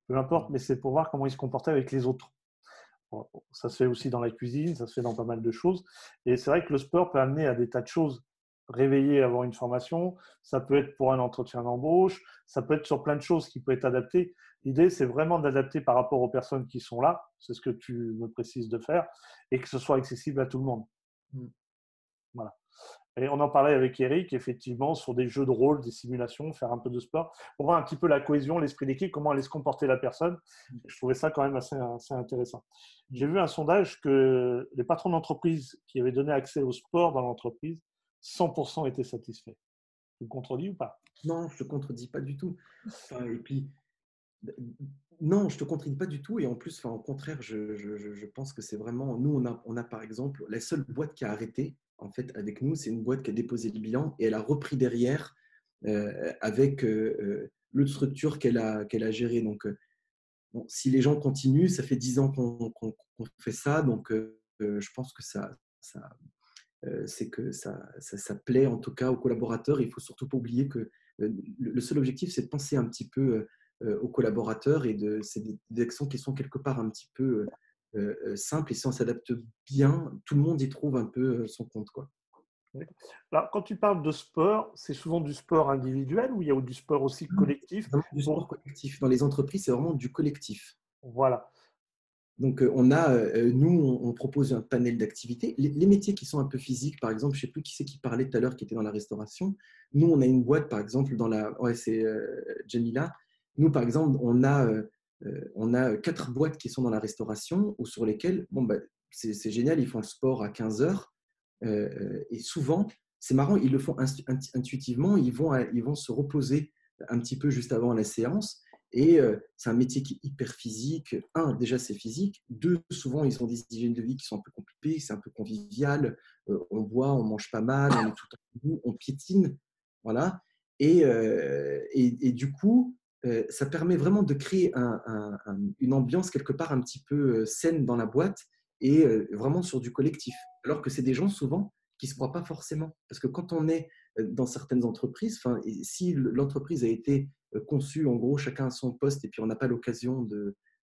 Speaker 2: peu importe, mais c'est pour voir comment ils se comportaient avec les autres. Bon, ça se fait aussi dans la cuisine, ça se fait dans pas mal de choses. Et c'est vrai que le sport peut amener à des tas de choses. Réveiller avant une formation, ça peut être pour un entretien d'embauche, ça peut être sur plein de choses qui peuvent être adaptées. L'idée, c'est vraiment d'adapter par rapport aux personnes qui sont là, c'est ce que tu me précises de faire, et que ce soit accessible à tout le monde. Voilà. Et on en parlait avec Eric, effectivement, sur des jeux de rôle, des simulations, faire un peu de sport, pour voir un petit peu la cohésion, l'esprit d'équipe, comment allait se comporter la personne. Je trouvais ça quand même assez intéressant. J'ai vu un sondage que les patrons d'entreprise qui avaient donné accès au sport dans l'entreprise, 100% étaient satisfaits. Tu me contredis ou pas?
Speaker 1: Non, je ne te contredis pas du tout. Et puis, non, je ne te contredis pas du tout. Et en plus, au contraire, je pense que c'est vraiment… Nous, on a par exemple, la seule boîte qui a arrêté, en fait, avec nous, c'est une boîte qui a déposé le bilan et elle a repris derrière avec l'autre structure qu'elle a gérée. Donc, bon, si les gens continuent, ça fait 10 ans qu'on fait ça. Donc, je pense que c'est que ça plaît en tout cas aux collaborateurs. Il ne faut surtout pas oublier que le seul objectif, c'est de penser un petit peu aux collaborateurs et c'est des actions qui sont quelque part un petit peu simples, et si on s'adapte bien, tout le monde y trouve un peu son compte, quoi.
Speaker 2: Alors, quand tu parles de sport, c'est souvent du sport individuel ou il y a du sport aussi collectif
Speaker 1: Vraiment du sport collectif. Dans les entreprises, c'est vraiment du collectif.
Speaker 2: Voilà.
Speaker 1: Donc, nous, on propose un panel d'activités. Les métiers qui sont un peu physiques, par exemple, je ne sais plus qui c'est qui parlait tout à l'heure, qui était dans la restauration. Nous, on a une boîte, par exemple, ouais, c'est Jamila. Nous, par exemple, on a 4 boîtes qui sont dans la restauration ou sur lesquelles, bon, bah, c'est génial, ils font le sport à 15 heures. Et souvent, c'est marrant, ils le font intuitivement, ils vont se reposer un petit peu juste avant la séance. Et c'est un métier qui est hyper physique. Un, déjà, c'est physique. Deux, souvent, ils ont des hygiènes de vie qui sont un peu compliquées, c'est un peu convivial. On boit, on mange pas mal, on est tout le temps debout, on piétine. Voilà. Et du coup, ça permet vraiment de créer une ambiance quelque part un petit peu saine dans la boîte et vraiment sur du collectif. Alors que c'est des gens souvent qui ne se croient pas forcément. Parce que quand on est dans certaines entreprises, si l'entreprise a été conçue, en gros, chacun à son poste, et puis on n'a pas l'occasion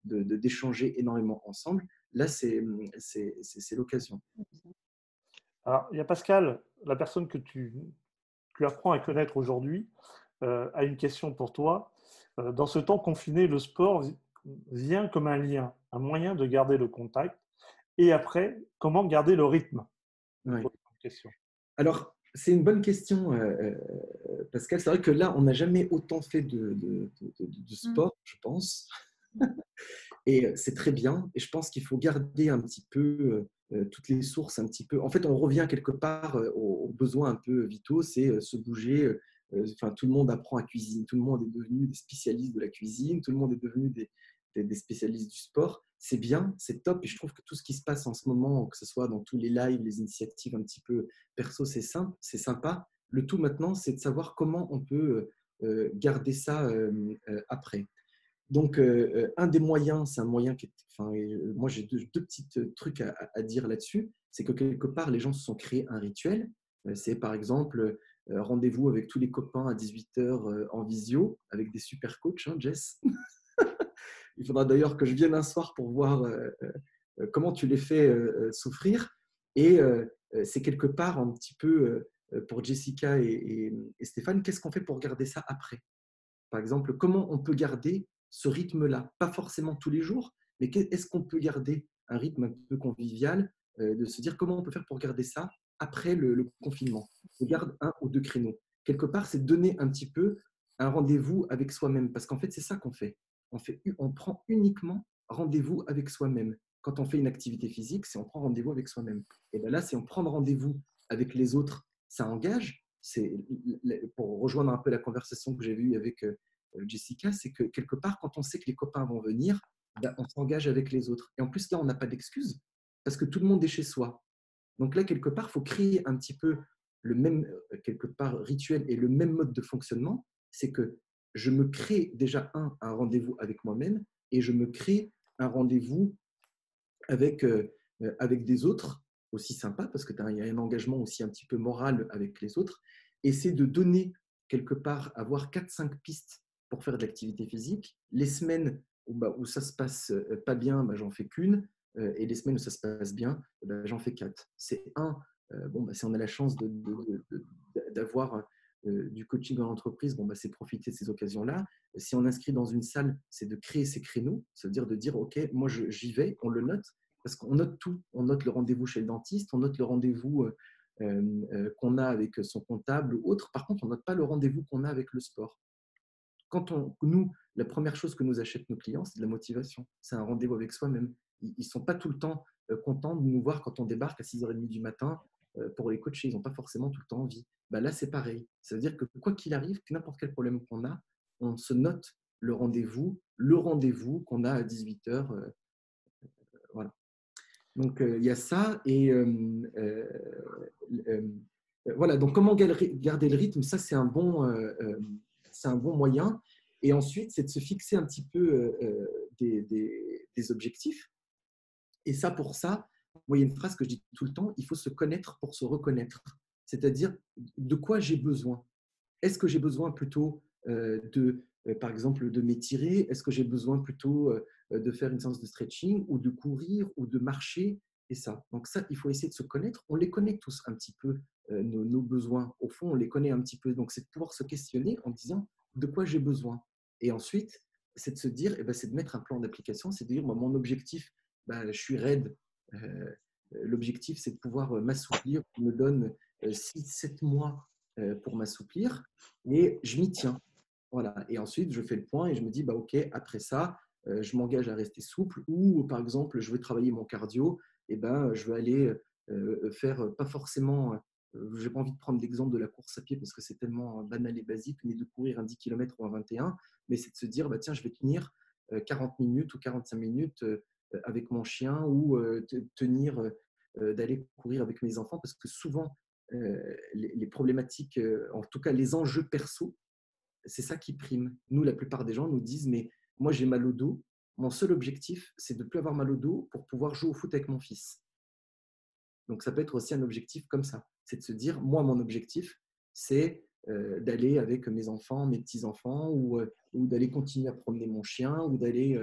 Speaker 1: d'échanger énormément ensemble, là, c'est l'occasion.
Speaker 2: Alors, il y a Pascal, la personne que tu apprends à connaître aujourd'hui, a une question pour toi. Dans ce temps confiné, le sport vient comme un lien, un moyen de garder le contact. Et après, comment garder le rythme?
Speaker 1: Ouais.
Speaker 2: Question.
Speaker 1: Alors, c'est une bonne question, Pascal. C'est vrai que là, on n'a jamais autant fait de sport, je pense. Et c'est très bien. Et je pense qu'il faut garder un petit peu toutes les sources, un petit peu. En fait, on revient quelque part aux besoins un peu vitaux, c'est se bouger. Tout le monde apprend à cuisiner. Tout le monde est devenu des spécialistes de la cuisine. Tout le monde est devenu des spécialistes du sport. C'est bien, c'est top. Et je trouve que tout ce qui se passe en ce moment, que ce soit dans tous les lives, les initiatives un petit peu perso, c'est simple, c'est sympa. Le tout maintenant, c'est de savoir comment on peut garder ça après. Donc, un des moyens, c'est un moyen qui est… moi, j'ai deux petits trucs à dire là-dessus. C'est que quelque part, les gens se sont créés un rituel. C'est par exemple, rendez-vous avec tous les copains à 18h en visio, avec des super coachs, hein, Jess. Il faudra d'ailleurs que je vienne un soir pour voir comment tu les fais souffrir. Et c'est quelque part un petit peu pour Jessica et Stéphane, qu'est-ce qu'on fait pour garder ça après? Par exemple, comment on peut garder ce rythme-là? Pas forcément tous les jours, mais est-ce qu'on peut garder un rythme un peu convivial, de se dire comment on peut faire pour garder ça après le confinement? On garde 1 ou 2 créneaux. Quelque part, c'est donner un petit peu un rendez-vous avec soi-même, parce qu'en fait, c'est ça qu'on fait. On prend uniquement rendez-vous avec soi-même. Quand on fait une activité physique, c'est on prend rendez-vous avec soi-même. Et bien là, c'est on prend rendez-vous avec les autres, ça engage. C'est pour rejoindre un peu la conversation que j'ai eue avec Jessica, c'est que quelque part, quand on sait que les copains vont venir, ben, on s'engage avec les autres. Et en plus, là, on n'a pas d'excuse parce que tout le monde est chez soi. Donc là, quelque part, il faut créer un petit peu le même quelque part rituel et le même mode de fonctionnement. C'est que je me crée déjà un rendez-vous avec moi-même et je me crée un rendez-vous avec des autres aussi sympas, parce qu'il y a un engagement aussi un petit peu moral avec les autres. Et c'est de donner quelque part, avoir 4-5 pistes pour faire de l'activité physique. Les semaines où ça se passe pas bien, j'en fais qu'une. Et les semaines où ça se passe bien, j'en fais 4. C'est si on a la chance d'avoir du coaching en entreprise, c'est profiter de ces occasions-là. Si on inscrit dans une salle, c'est de créer ces créneaux, c'est-à-dire de dire, OK, moi j'y vais, on le note, parce qu'on note tout. On note le rendez-vous chez le dentiste, on note le rendez-vous qu'on a avec son comptable ou autre. Par contre, on ne note pas le rendez-vous qu'on a avec le sport. Nous, la première chose que nous achètent nos clients, c'est de la motivation. C'est un rendez-vous avec soi-même. Ils ne sont pas tout le temps contents de nous voir quand on débarque à 6h30 du matin pour les coacher. Ils n'ont pas forcément tout le temps envie. Là, c'est pareil. Ça veut dire que quoi qu'il arrive, n'importe quel problème qu'on a, on se note le rendez-vous qu'on a à 18h. Voilà. Donc, il y a ça. Et voilà, donc comment garder le rythme, ça, c'est un bon moyen. Et ensuite, c'est de se fixer un petit peu des objectifs. Et ça, pour ça, moi, il y a une phrase que je dis tout le temps, il faut se connaître pour se reconnaître. C'est-à-dire, de quoi j'ai besoin? Est-ce que j'ai besoin plutôt par exemple, de m'étirer? Est-ce que j'ai besoin plutôt de faire une séance de stretching ou de courir ou de marcher? Et ça. Donc ça, il faut essayer de se connaître. On les connaît tous un petit peu, nos besoins. Au fond, on les connaît un petit peu. Donc, c'est de pouvoir se questionner en disant de quoi j'ai besoin. Et ensuite, c'est de se dire, c'est de mettre un plan d'application. C'est de dire, moi, mon objectif, je suis raide. L'objectif, c'est de pouvoir m'assouplir. On me donne 6-7 mois pour m'assouplir et je m'y tiens. Voilà. Et ensuite, je fais le point et je me dis, OK, après ça, je m'engage à rester souple ou, par exemple, je veux travailler mon cardio, je vais aller faire pas forcément, je n'ai pas envie de prendre l'exemple de la course à pied parce que c'est tellement banal et basique, mais de courir un 10 km ou un 21, mais c'est de se dire, tiens, je vais tenir 40 minutes ou 45 minutes avec mon chien ou tenir, d'aller courir avec mes enfants parce que souvent, les problématiques, en tout cas les enjeux perso, c'est ça qui prime. Nous, la plupart des gens nous disent, mais moi j'ai mal au dos, mon seul objectif, c'est de ne plus avoir mal au dos pour pouvoir jouer au foot avec mon fils. Donc ça peut être aussi un objectif comme ça. C'est de se dire, moi mon objectif, c'est d'aller avec mes enfants, mes petits-enfants, ou d'aller continuer à promener mon chien, ou d'aller…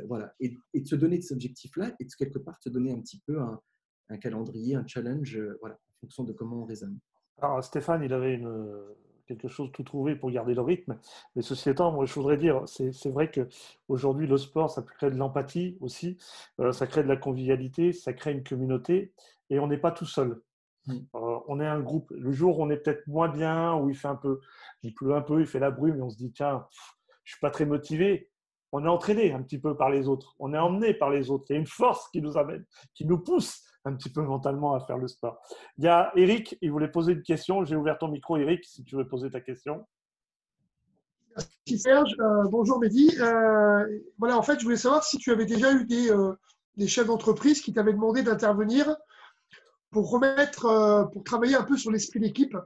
Speaker 1: voilà. Et de se donner cet objectif-là, et de quelque part se donner un petit peu un calendrier, un challenge, voilà, en fonction de comment on raisonne.
Speaker 2: Alors, Stéphane, il avait quelque chose tout trouvé pour garder le rythme. Mais ceci étant, moi, je voudrais dire, c'est vrai qu'aujourd'hui, le sport, ça peut créer de l'empathie aussi, ça crée de la convivialité, ça crée une communauté, et on n'est pas tout seul. On est un groupe. Le jour où on est peut-être moins bien, où il pleut un peu, il fait la brume, et on se dit, tiens, je suis pas très motivé. On est entraîné un petit peu par les autres. On est emmené par les autres. Il y a une force qui nous amène, qui nous pousse un petit peu mentalement à faire le sport. Il y a Eric, il voulait poser une question. J'ai ouvert ton micro, Eric, si tu veux poser ta question.
Speaker 5: Merci Serge. Bonjour Mehdi. Voilà, en fait, je voulais savoir si tu avais déjà eu des chefs d'entreprise qui t'avaient demandé d'intervenir pour travailler un peu sur l'esprit d'équipe,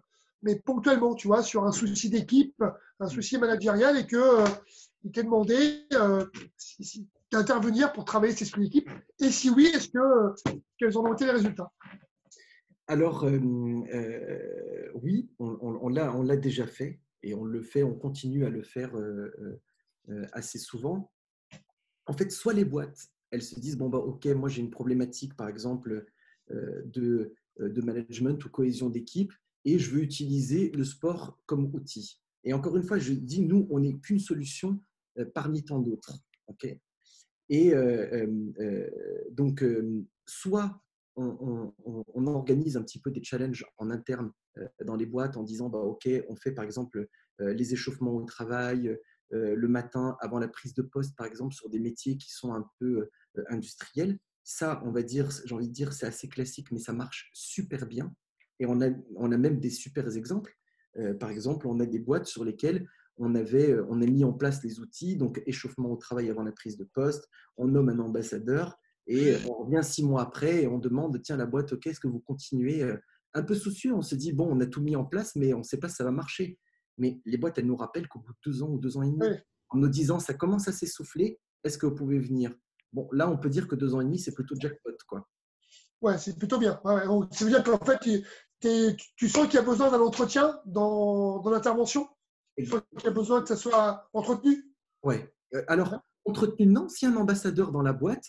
Speaker 5: mais ponctuellement, tu vois, sur un souci d'équipe, un souci managérial, et qu'ils t'aient demandé d'intervenir pour travailler cet esprit d'équipe. Et si oui, quels en ont été les résultats?
Speaker 1: Alors, oui, on l'a déjà fait et on continue à le faire assez souvent. en fait, soit les boîtes, elles se disent, bon, bah, OK, moi j'ai une problématique, par exemple, de management ou cohésion d'équipe, et je veux utiliser le sport comme outil. Et encore une fois, je dis, nous, on n'est qu'une solution parmi tant d'autres. OK. Et donc, soit on organise un petit peu des challenges en interne dans les boîtes en disant, bah, OK, on fait par exemple les échauffements au travail le matin avant la prise de poste, par exemple, sur des métiers qui sont un peu industriels. Ça, on va dire, j'ai envie de dire, c'est assez classique, mais ça marche super bien. Et on a même des super exemples. Par exemple, on a des boîtes sur lesquelles on a mis en place les outils, donc échauffement au travail avant la prise de poste, on nomme un ambassadeur et on revient 6 mois après et on demande, tiens, la boîte, OK, est-ce que vous continuez un peu soucieux, on se dit, bon, on a tout mis en place, mais on ne sait pas si ça va marcher. Mais les boîtes, elles nous rappellent qu'au bout de 2 ans ou 2 ans et demi,
Speaker 5: Oui.
Speaker 1: en nous disant, ça commence à s'essouffler, est-ce que vous pouvez venir? Bon, là, on peut dire que 2 ans et demi, c'est plutôt jackpot, quoi.
Speaker 5: Ouais, c'est plutôt bien. Ouais, donc, ça veut dire qu'en fait, tu sens qu'il y a besoin d'un entretien dans l'intervention? Tu sens qu'il y a besoin que ça soit entretenu?
Speaker 1: Ouais. Alors, entretenu, non, si un ambassadeur dans la boîte,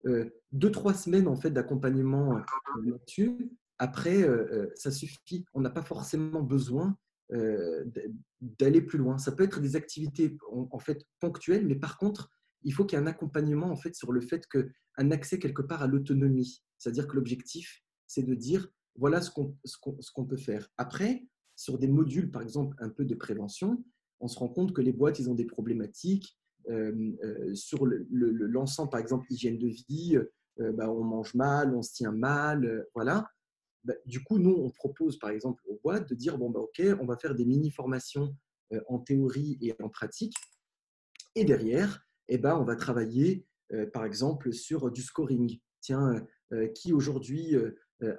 Speaker 1: 2-3 semaines en fait d'accompagnement là-dessus, après, ça suffit. On n'a pas forcément besoin d'aller plus loin. Ça peut être des activités en fait ponctuelles, mais par contre, il faut qu'il y ait un accompagnement en fait sur le fait qu'un accès quelque part à l'autonomie. C'est-à-dire que l'objectif, c'est de dire voilà ce qu'on peut faire. Après, sur des modules, par exemple, un peu de prévention, on se rend compte que les boîtes, ils ont des problématiques sur l'ensemble, par exemple, hygiène de vie, bah, on mange mal, on se tient mal, voilà. Bah, du coup, nous, on propose, par exemple, aux boîtes de dire, bon, bah, OK, on va faire des mini-formations en théorie et en pratique. Et derrière, eh ben, on va travailler, par exemple, sur du scoring. Tiens, qui aujourd'hui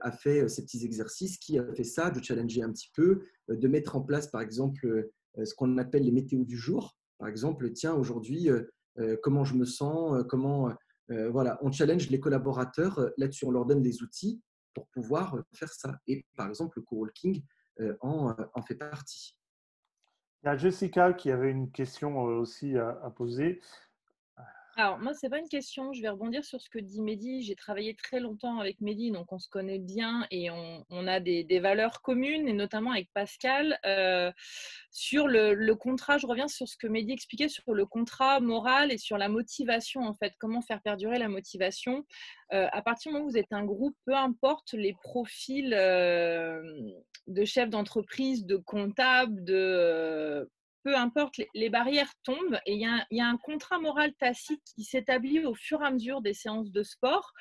Speaker 1: a fait ces petits exercices, qui a fait ça, de challenger un petit peu, de mettre en place, par exemple, ce qu'on appelle les météos du jour. Par exemple, tiens, aujourd'hui, comment je me sens, voilà, on challenge les collaborateurs là-dessus, on leur donne des outils pour pouvoir faire ça. Et par exemple, le coworking en fait partie.
Speaker 2: Il y a Jessica qui avait une question aussi à poser.
Speaker 6: Alors, moi, c'est pas une question. Je vais rebondir sur ce que dit Mehdi. J'ai travaillé très longtemps avec Mehdi, donc on se connaît bien et on a des valeurs communes, et notamment avec Pascal. Sur le contrat, je reviens sur ce que Mehdi expliquait sur le contrat moral et sur la motivation, en fait. Comment faire perdurer la motivation. À partir du moment où vous êtes un groupe, peu importe les profils de chefs d'entreprise, de comptables, peu importe, les barrières tombent et il y a un contrat moral tacite qui s'établit au fur et à mesure des séances de sport.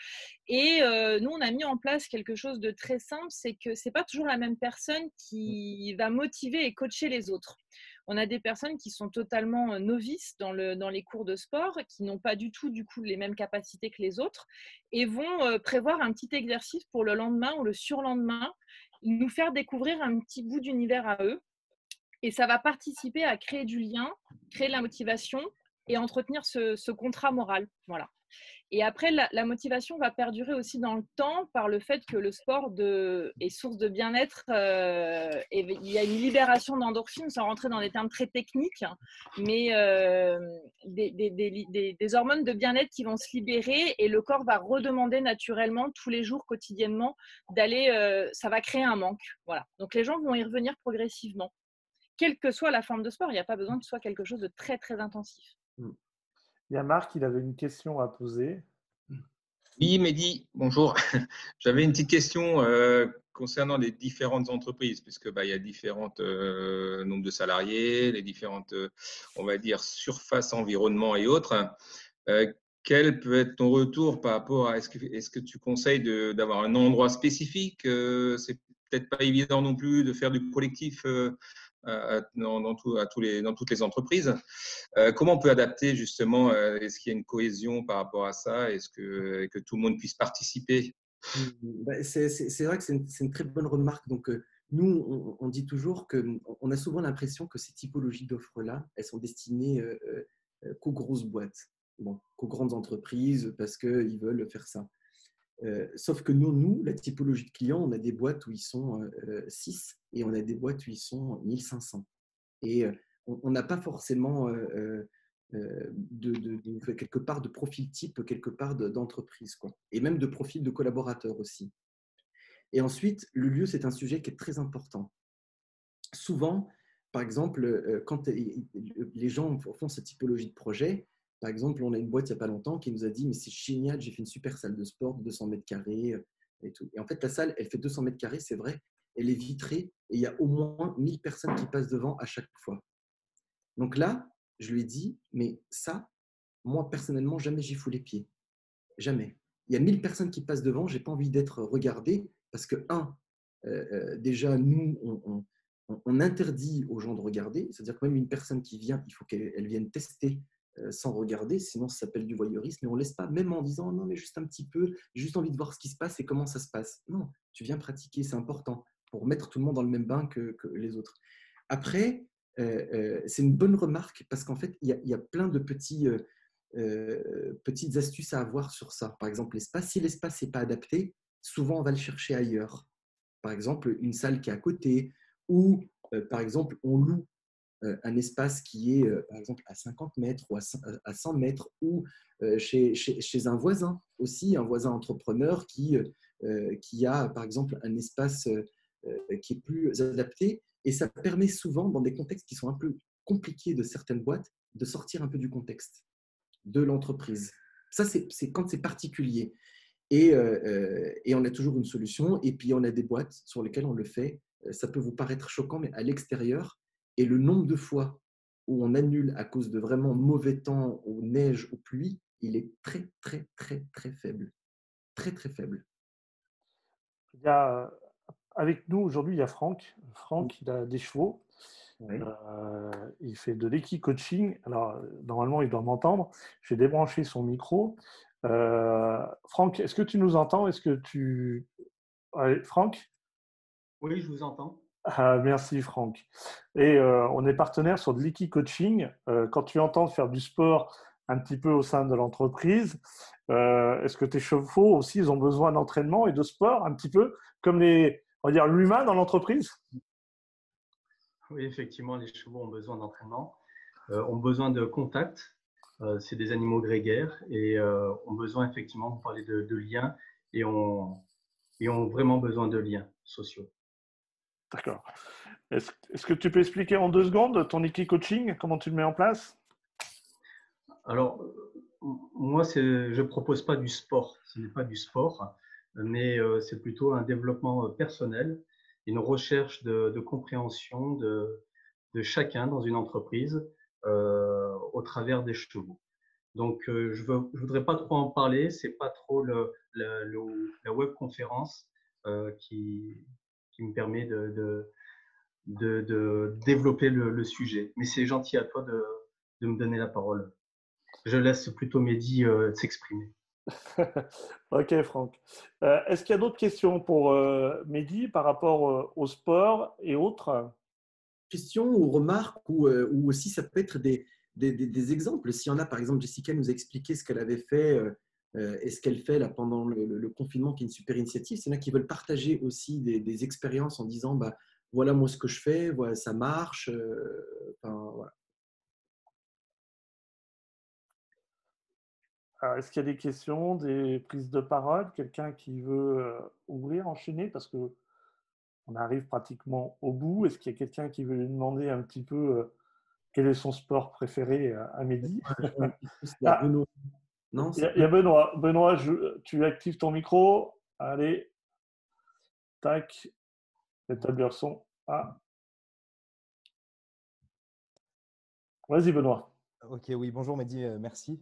Speaker 6: Et nous, on a mis en place quelque chose de très simple, c'est que ce n'est pas toujours la même personne qui va motiver et coacher les autres. On a des personnes qui sont totalement novices dans les cours de sport, qui n'ont pas du tout les mêmes capacités que les autres, et vont prévoir un petit exercice pour le lendemain ou le surlendemain, nous faire découvrir un petit bout d'univers à eux. Et ça va participer à créer du lien, créer de la motivation et entretenir ce contrat moral. Voilà. Et après, la motivation va perdurer aussi dans le temps par le fait que le sport est source de bien-être. Et il y a une libération d'endorphines, sans rentrer dans des termes très techniques, mais des hormones de bien-être qui vont se libérer et le corps va redemander naturellement, tous les jours, quotidiennement, d'aller. Ça va créer un manque. Voilà. Donc les gens vont y revenir progressivement. Quelle que soit la forme de sport, il n'y a pas besoin que ce soit quelque chose de très, très intensif.
Speaker 2: Il y a Marc, il avait une question à poser.
Speaker 7: Oui, Mehdi, bonjour. J'avais une petite question concernant les différentes entreprises, puisque il y a différents nombres de salariés, les différentes, on va dire, surfaces, environnement et autres. Quel peut être ton retour par rapport à est-ce que tu conseilles d'avoir un endroit spécifique? C'est peut-être pas évident non plus de faire du collectif dans toutes les entreprises. Comment on peut adapter justement? Est-ce qu'il y a une cohésion par rapport à ça? Est-ce que tout le monde puisse participer?
Speaker 1: C'est vrai que c'est une très bonne remarque. Donc, nous, on dit toujours qu'on a souvent l'impression que ces typologies d'offres-là, elles sont destinées qu'aux grosses boîtes, qu'aux grandes entreprises, parce qu'ils veulent faire ça. Sauf que nous, la typologie de clients, on a des boîtes où ils sont 6 et on a des boîtes où ils sont 1500. Et on n'a pas forcément quelque part de profil type, quelque part d'entreprise, quoi. Et même de profil de collaborateur aussi. Et ensuite, le lieu, c'est un sujet qui est très important. Souvent, par exemple, quand les gens font cette typologie de projet, par exemple, on a une boîte il n'y a pas longtemps qui nous a dit « mais c'est génial, j'ai fait une super salle de sport de 200 mètres carrés et tout ». Et en fait, la salle, elle fait 200 mètres carrés, c'est vrai, elle est vitrée et il y a au moins 1000 personnes qui passent devant à chaque fois. Donc là, je lui ai dit « mais ça, moi, personnellement, jamais j'y fous les pieds. Jamais. Il y a 1000 personnes qui passent devant, je n'ai pas envie d'être regardé parce que, déjà, nous, on interdit aux gens de regarder. C'est-à-dire que même une personne qui vient, il faut qu'elle vienne tester sans regarder, sinon ça s'appelle du voyeurisme. Mais on ne laisse pas, même en disant non, mais juste un petit peu, j'ai juste envie de voir ce qui se passe et comment ça se passe. Non, tu viens pratiquer, c'est important pour mettre tout le monde dans le même bain que les autres. Après, c'est une bonne remarque parce qu'en fait, il y a plein de petites astuces à avoir sur ça. Par exemple, l'espace. Si l'espace n'est pas adapté, souvent on va le chercher ailleurs. Par exemple, une salle qui est à côté ou par exemple, on loue un espace qui est par exemple à 50 mètres ou à 100 mètres ou chez un voisin aussi, un voisin entrepreneur qui a par exemple un espace qui est plus adapté. Et ça permet souvent, dans des contextes qui sont un peu compliqués de certaines boîtes, de sortir un peu du contexte de l'entreprise. Ça, c'est quand c'est particulier. Et on a toujours une solution. Et puis, on a des boîtes sur lesquelles on le fait. Ça peut vous paraître choquant, mais à l'extérieur, et le nombre de fois où on annule à cause de vraiment mauvais temps, ou neige, ou pluie, il est très, très, très, très faible. Très, très faible.
Speaker 2: Il y a, avec nous aujourd'hui, il y a Franck. Franck, il a des chevaux.
Speaker 1: Ouais.
Speaker 2: Il fait de l'équi-coaching. Alors, normalement, il doit m'entendre. J'ai débranché son micro. Franck, est-ce que tu nous entends? Est-ce que tu… Allez, Franck?
Speaker 8: Oui, je vous entends.
Speaker 2: Ah, merci, Franck. Et on est partenaire sur de l'équi-coaching. Quand tu entends faire du sport un petit peu au sein de l'entreprise, est-ce que tes chevaux aussi, ils ont besoin d'entraînement et de sport un petit peu comme on va dire, l'humain dans l'entreprise?
Speaker 8: Oui, effectivement, les chevaux ont besoin d'entraînement, ont besoin de contact. C'est des animaux grégaires et ont besoin effectivement, vous parlez de liens et ont vraiment besoin de liens sociaux.
Speaker 2: D'accord. Est-ce que tu peux expliquer en 2 secondes ton équi-coaching, comment tu le mets en place?
Speaker 8: Alors, moi, je ne propose pas du sport, ce n'est pas du sport, mais c'est plutôt un développement personnel, une recherche de compréhension de chacun dans une entreprise au travers des chevaux. Donc, je voudrais pas trop en parler, c'est pas trop la webconférence qui me permet de développer le sujet. Mais c'est gentil à toi de me donner la parole. Je laisse plutôt Mehdi s'exprimer.
Speaker 2: Ok, Franck. Est-ce qu'il y a d'autres questions pour Mehdi par rapport au sport et autres?
Speaker 1: Questions ou remarques ou aussi ça peut être des exemples. S'il y en a, par exemple, Jessica nous a expliqué ce qu'elle avait fait et ce qu'elle fait là, pendant le confinement, qui est une super initiative. C'est là qui veulent partager aussi des expériences en disant bah, voilà moi ce que je fais, voilà, ça marche. Enfin, voilà.
Speaker 2: Alors, est-ce qu'il y a des questions, des prises de parole? Quelqu'un qui veut ouvrir, enchaîner? Parce qu'on arrive pratiquement au bout. Est-ce qu'il y a quelqu'un qui veut lui demander un petit peu quel est son sport préféré à Mehdi? Ah,
Speaker 1: Non,
Speaker 2: il y a Benoît. Benoît, tu actives ton micro. Allez, tac, établir son. Ah. Vas-y, Benoît.
Speaker 9: Ok, oui, bonjour Mehdi, merci.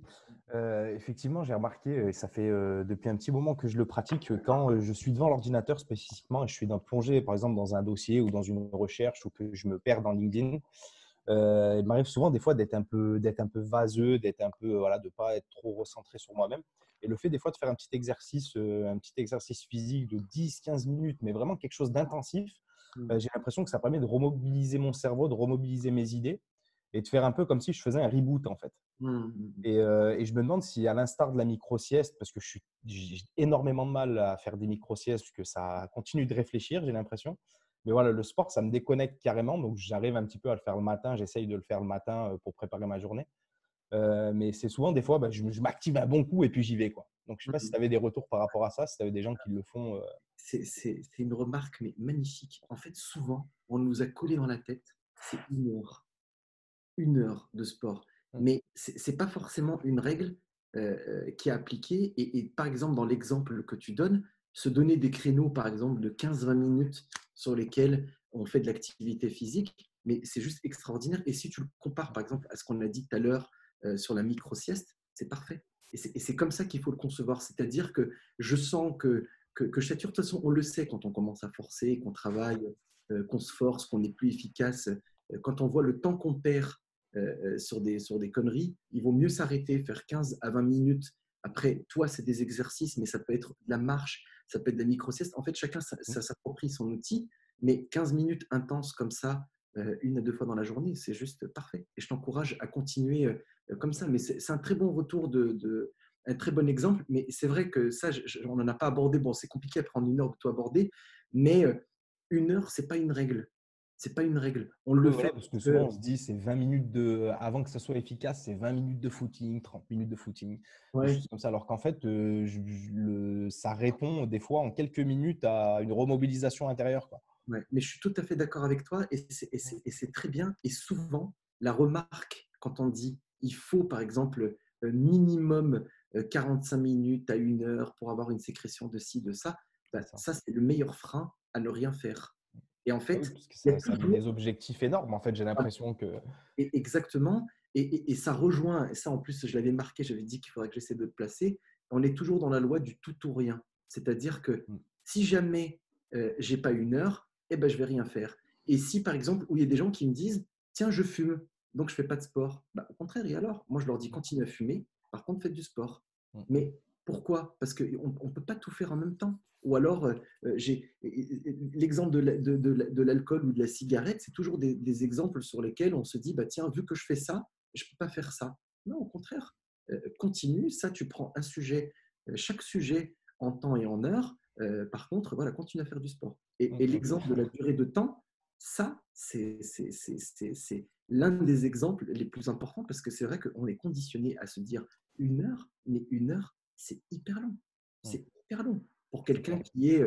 Speaker 9: Effectivement, j'ai remarqué, et ça fait depuis un petit moment que je le pratique, quand je suis devant l'ordinateur spécifiquement et je suis plongé, par exemple, dans un dossier ou dans une recherche ou que je me perds dans LinkedIn, il m'arrive souvent des fois d'être un peu vaseux, d'être un peu, voilà, de ne pas être trop recentré sur moi-même. Et le fait des fois de faire un petit exercice physique de 10-15 minutes, mais vraiment quelque chose d'intensif, j'ai l'impression que ça permet de remobiliser mon cerveau, de remobiliser mes idées et de faire un peu comme si je faisais un reboot en fait. Et je me demande si, à l'instar de la micro-sieste, parce que j'ai énormément de mal à faire des micro-siestes, parce que ça continue de réfléchir, j'ai l'impression. Mais voilà, le sport, ça me déconnecte carrément. Donc, j'arrive un petit peu à le faire le matin. J'essaye de le faire le matin pour préparer ma journée. Mais c'est souvent des fois, je m'active un bon coup et puis j'y vais, quoi. Donc, je ne sais pas si
Speaker 1: Mhm.
Speaker 9: tu avais des retours par rapport à ça, si tu avais des gens qui le font.
Speaker 1: C'est une remarque mais magnifique. En fait, souvent, on nous a collé dans la tête, c'est 1 heure de sport. Mais ce n'est pas forcément une règle qui est appliquée. Et par exemple, dans l'exemple que tu donnes, se donner des créneaux, par exemple, de 15-20 minutes sur lesquels on fait de l'activité physique, mais c'est juste extraordinaire. Et si tu le compares, par exemple, à ce qu'on a dit tout à l'heure sur la micro-sieste, c'est parfait. Et c'est comme ça qu'il faut le concevoir. C'est-à-dire que je sens que je sature. De toute façon, on le sait quand on commence à forcer, qu'on travaille, qu'on se force, qu'on est plus efficace. Quand on voit le temps qu'on perd sur des conneries, il vaut mieux s'arrêter, faire 15 à 20 minutes. Après, toi, c'est des exercices, mais ça peut être de la marche, ça peut être de la micro-sieste. En fait, chacun s'approprie son outil, mais 15 minutes intenses comme ça, 1 à 2 fois dans la journée, c'est juste parfait. Et je t'encourage à continuer comme ça. Mais c'est un très bon retour, un très bon exemple. Mais c'est vrai que ça, on n'en a pas abordé. Bon, c'est compliqué à prendre 1 heure de tout aborder, mais 1 heure, c'est pas une règle. C'est pas une règle. On le
Speaker 9: Oui,
Speaker 1: fait
Speaker 9: voilà, parce que souvent, on se dit, c'est 20 minutes avant que ça soit efficace, c'est 20 minutes de footing, 30 minutes de footing, des
Speaker 1: ouais.
Speaker 9: choses comme ça. Alors qu'en fait, ça répond des fois en quelques minutes à une remobilisation intérieure, quoi.
Speaker 1: Ouais, mais je suis tout à fait d'accord avec toi et c'est très bien. Et souvent, la remarque, quand on dit il faut, par exemple, minimum 45 minutes à 1 heure pour avoir une sécrétion de ci, de ça,
Speaker 9: C'est
Speaker 1: ben,
Speaker 9: ça.
Speaker 1: ça, c'est le meilleur frein à ne rien faire. Et en
Speaker 9: Ah oui,
Speaker 1: fait,
Speaker 9: parce que
Speaker 1: il y a
Speaker 9: ça met
Speaker 1: toujours…
Speaker 9: des objectifs énormes. En fait, j'ai l'impression que…
Speaker 1: Exactement. Et ça rejoint, et ça en plus, je l'avais marqué, j'avais dit qu'il faudrait que j'essaie de le placer. On est toujours dans la loi du tout ou rien. C'est-à-dire que si jamais j'ai pas 1 heure, eh ben, je vais rien faire. Et si par exemple, où il y a des gens qui me disent, tiens, je fume, donc je fais pas de sport. Bah, au contraire, et alors? Moi, je leur dis, continue à fumer, par contre, faites du sport. Mais pourquoi? Parce qu'on ne peut pas tout faire en même temps. Ou alors, j'ai l'exemple de l'alcool ou de la cigarette, c'est toujours des exemples sur lesquels on se dit, bah, tiens, vu que je fais ça, je ne peux pas faire ça. Non, au contraire, continue. Ça, tu prends un sujet, chaque sujet en temps et en heure. Par contre, voilà, continue à faire du sport. Et l'exemple de la durée de temps, ça, c'est l'un des exemples les plus importants parce que c'est vrai qu'on est conditionné à se dire 1 heure, mais 1 heure, c'est hyper long. C'est hyper long pour quelqu'un qui est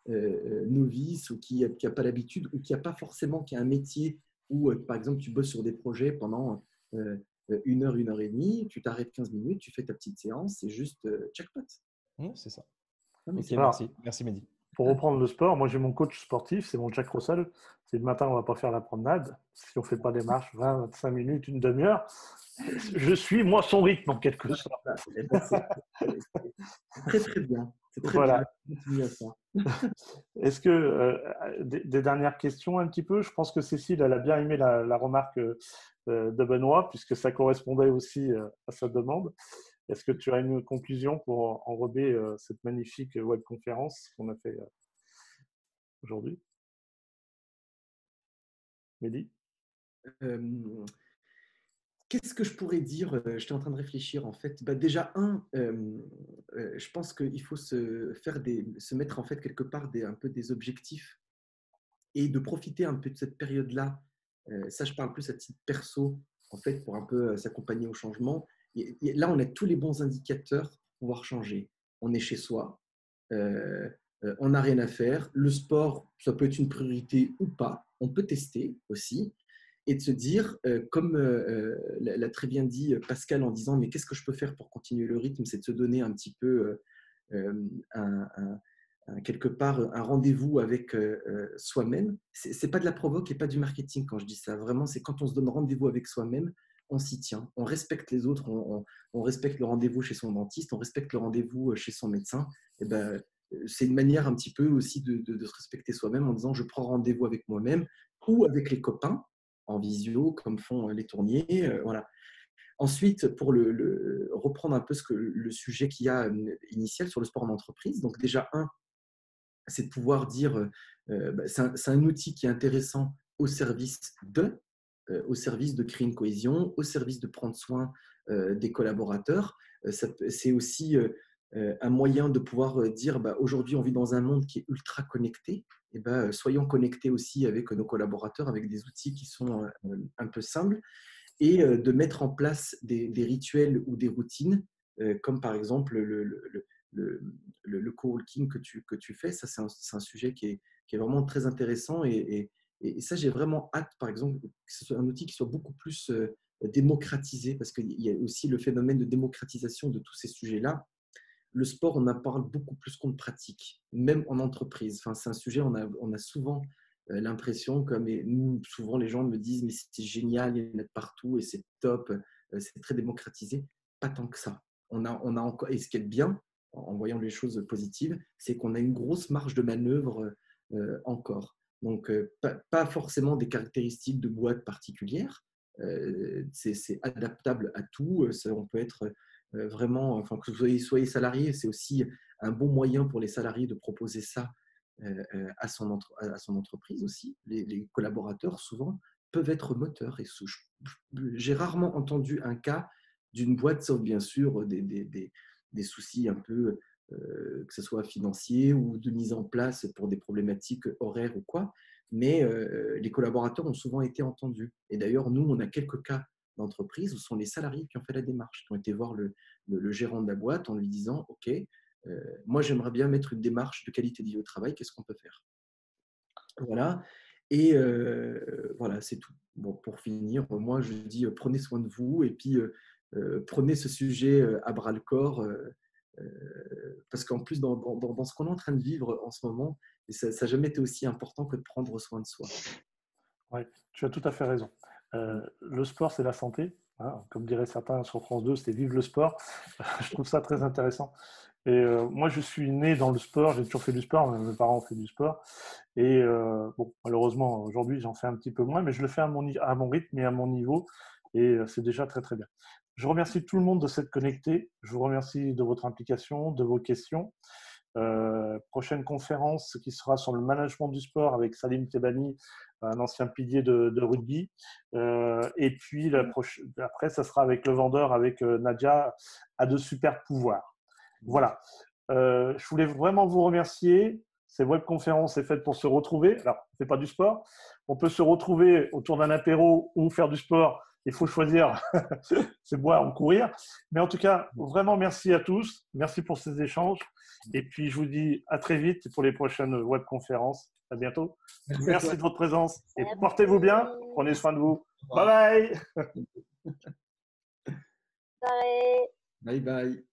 Speaker 1: novice ou qui n'a pas l'habitude ou qui n'a pas forcément qui a un métier où, par exemple, tu bosses sur des projets pendant 1 heure, 1 heure et demie, tu t'arrêtes 15 minutes, tu fais ta petite séance, c'est juste jackpot.
Speaker 9: C'est ça.
Speaker 1: Non, mais
Speaker 9: Ok,
Speaker 1: c'est
Speaker 9: merci. Merci, Mehdi.
Speaker 2: Pour reprendre le sport, moi j'ai mon coach sportif, c'est mon Jack Russell. C'est le matin, on ne va pas faire la promenade. Si on ne fait pas des marches, 20, 25 minutes, une demi-heure, je suis moi son rythme en quelque sorte.
Speaker 1: Eh ben, c'est très très bien. C'est très
Speaker 2: Voilà.
Speaker 1: bien. Continue à ça.
Speaker 2: Est-ce que des dernières questions un petit peu? Je pense que Cécile, elle a bien aimé la remarque de Benoît, puisque ça correspondait aussi à sa demande. Est-ce que tu as une conclusion pour enrober cette magnifique webconférence qu'on a fait aujourd'hui? Mehdi?
Speaker 1: Qu'est-ce que je pourrais dire? J'étais en train de réfléchir en fait. Bah, déjà, je pense qu'il faut se mettre en fait quelque part un peu des objectifs et de profiter un peu de cette période-là. Ça, je parle plus à titre perso en fait pour un peu s'accompagner au changement. Et là, on a tous les bons indicateurs pour pouvoir changer. On est chez soi, on n'a rien à faire. Le sport, ça peut être une priorité ou pas. On peut tester aussi et de se dire, comme l'a très bien dit Pascal en disant, mais qu'est-ce que je peux faire pour continuer le rythme? C'est de se donner un petit peu quelque part un rendez-vous avec soi-même. C'est pas de la provoque et pas du marketing quand je dis ça. Vraiment, c'est quand on se donne rendez-vous avec soi-même, on s'y tient. On respecte les autres, on respecte le rendez-vous chez son dentiste, on respecte le rendez-vous chez son médecin. Et ben, c'est une manière un petit peu aussi de se respecter soi-même en disant je prends rendez-vous avec moi-même ou avec les copains en visio, comme font les tourniers. Voilà. Ensuite, pour reprendre un peu le sujet qu'il y a initial sur le sport en entreprise, donc déjà, c'est de pouvoir dire, c'est un outil qui est intéressant au service de créer une cohésion, au service de prendre soin des collaborateurs. C'est aussi un moyen de pouvoir dire, aujourd'hui, on vit dans un monde qui est ultra connecté. Et soyons connectés aussi avec nos collaborateurs, avec des outils qui sont un peu simples. et de mettre en place des rituels ou des routines, comme par exemple le coworking que tu fais. Ça, c'est un sujet qui est vraiment très intéressant et ça, j'ai vraiment hâte, par exemple, que ce soit un outil qui soit beaucoup plus démocratisé, parce qu'il y a aussi le phénomène de démocratisation de tous ces sujets-là. Le sport, on en parle beaucoup plus qu'on ne pratique, même en entreprise. Enfin, c'est un sujet, on a souvent l'impression, comme nous, souvent les gens me disent, mais c'est génial, il y en a de partout et c'est top, c'est très démocratisé. Pas tant que ça. On a encore, et ce qui est bien, en voyant les choses positives, c'est qu'on a une grosse marge de manœuvre encore. Donc, pas forcément des caractéristiques de boîte particulières. C'est adaptable à tout. On peut être vraiment, enfin, que vous soyez salarié, c'est aussi un bon moyen pour les salariés de proposer ça à son entreprise aussi. Les collaborateurs, souvent, peuvent être moteurs. Et j'ai rarement entendu un cas d'une boîte, sauf bien sûr des soucis un peu, que ce soit financiers ou de mise en place pour des problématiques horaires ou quoi. Mais les collaborateurs ont souvent été entendus. Et d'ailleurs, nous, on a quelques cas d'entreprise où ce sont les salariés qui ont fait la démarche, qui ont été voir le gérant de la boîte en lui disant « Ok, moi, j'aimerais bien mettre une démarche de qualité de vie au travail, qu'est-ce qu'on peut faire ?» Voilà. Et voilà, c'est tout. Bon, pour finir, moi, je dis prenez soin de vous et puis prenez ce sujet à bras-le-corps parce qu'en plus, dans ce qu'on est en train de vivre en ce moment, ça n'a jamais été aussi important que de prendre soin de soi.
Speaker 2: Oui, tu as tout à fait raison. Le sport, c'est la santé. Hein, comme diraient certains sur France 2, c'est vive le sport. Je trouve ça très intéressant. Et moi, je suis né dans le sport, j'ai toujours fait du sport, mes parents ont fait du sport. Et bon, malheureusement, aujourd'hui, j'en fais un petit peu moins, mais je le fais à mon rythme et à mon niveau. Et c'est déjà très, très bien. Je remercie tout le monde de s'être connecté. Je vous remercie de votre implication, de vos questions. Prochaine conférence qui sera sur le management du sport avec Salim Tebani, un ancien pilier de rugby. Et puis après, ça sera avec le vendeur, avec Nadia, à de super pouvoirs. Voilà. Je voulais vraiment vous remercier. Ces webconférences sont faites pour se retrouver. Alors, on ne fait pas du sport. On peut se retrouver autour d'un apéro ou faire du sport. Il faut choisir, c'est boire ou courir. Mais en tout cas, vraiment merci à tous. Merci pour ces échanges. Et puis, je vous dis à très vite pour les prochaines webconférences. À bientôt. Merci de votre présence et portez-vous bien. Prenez soin de vous. Bye bye.
Speaker 4: Bye.
Speaker 1: Bye bye.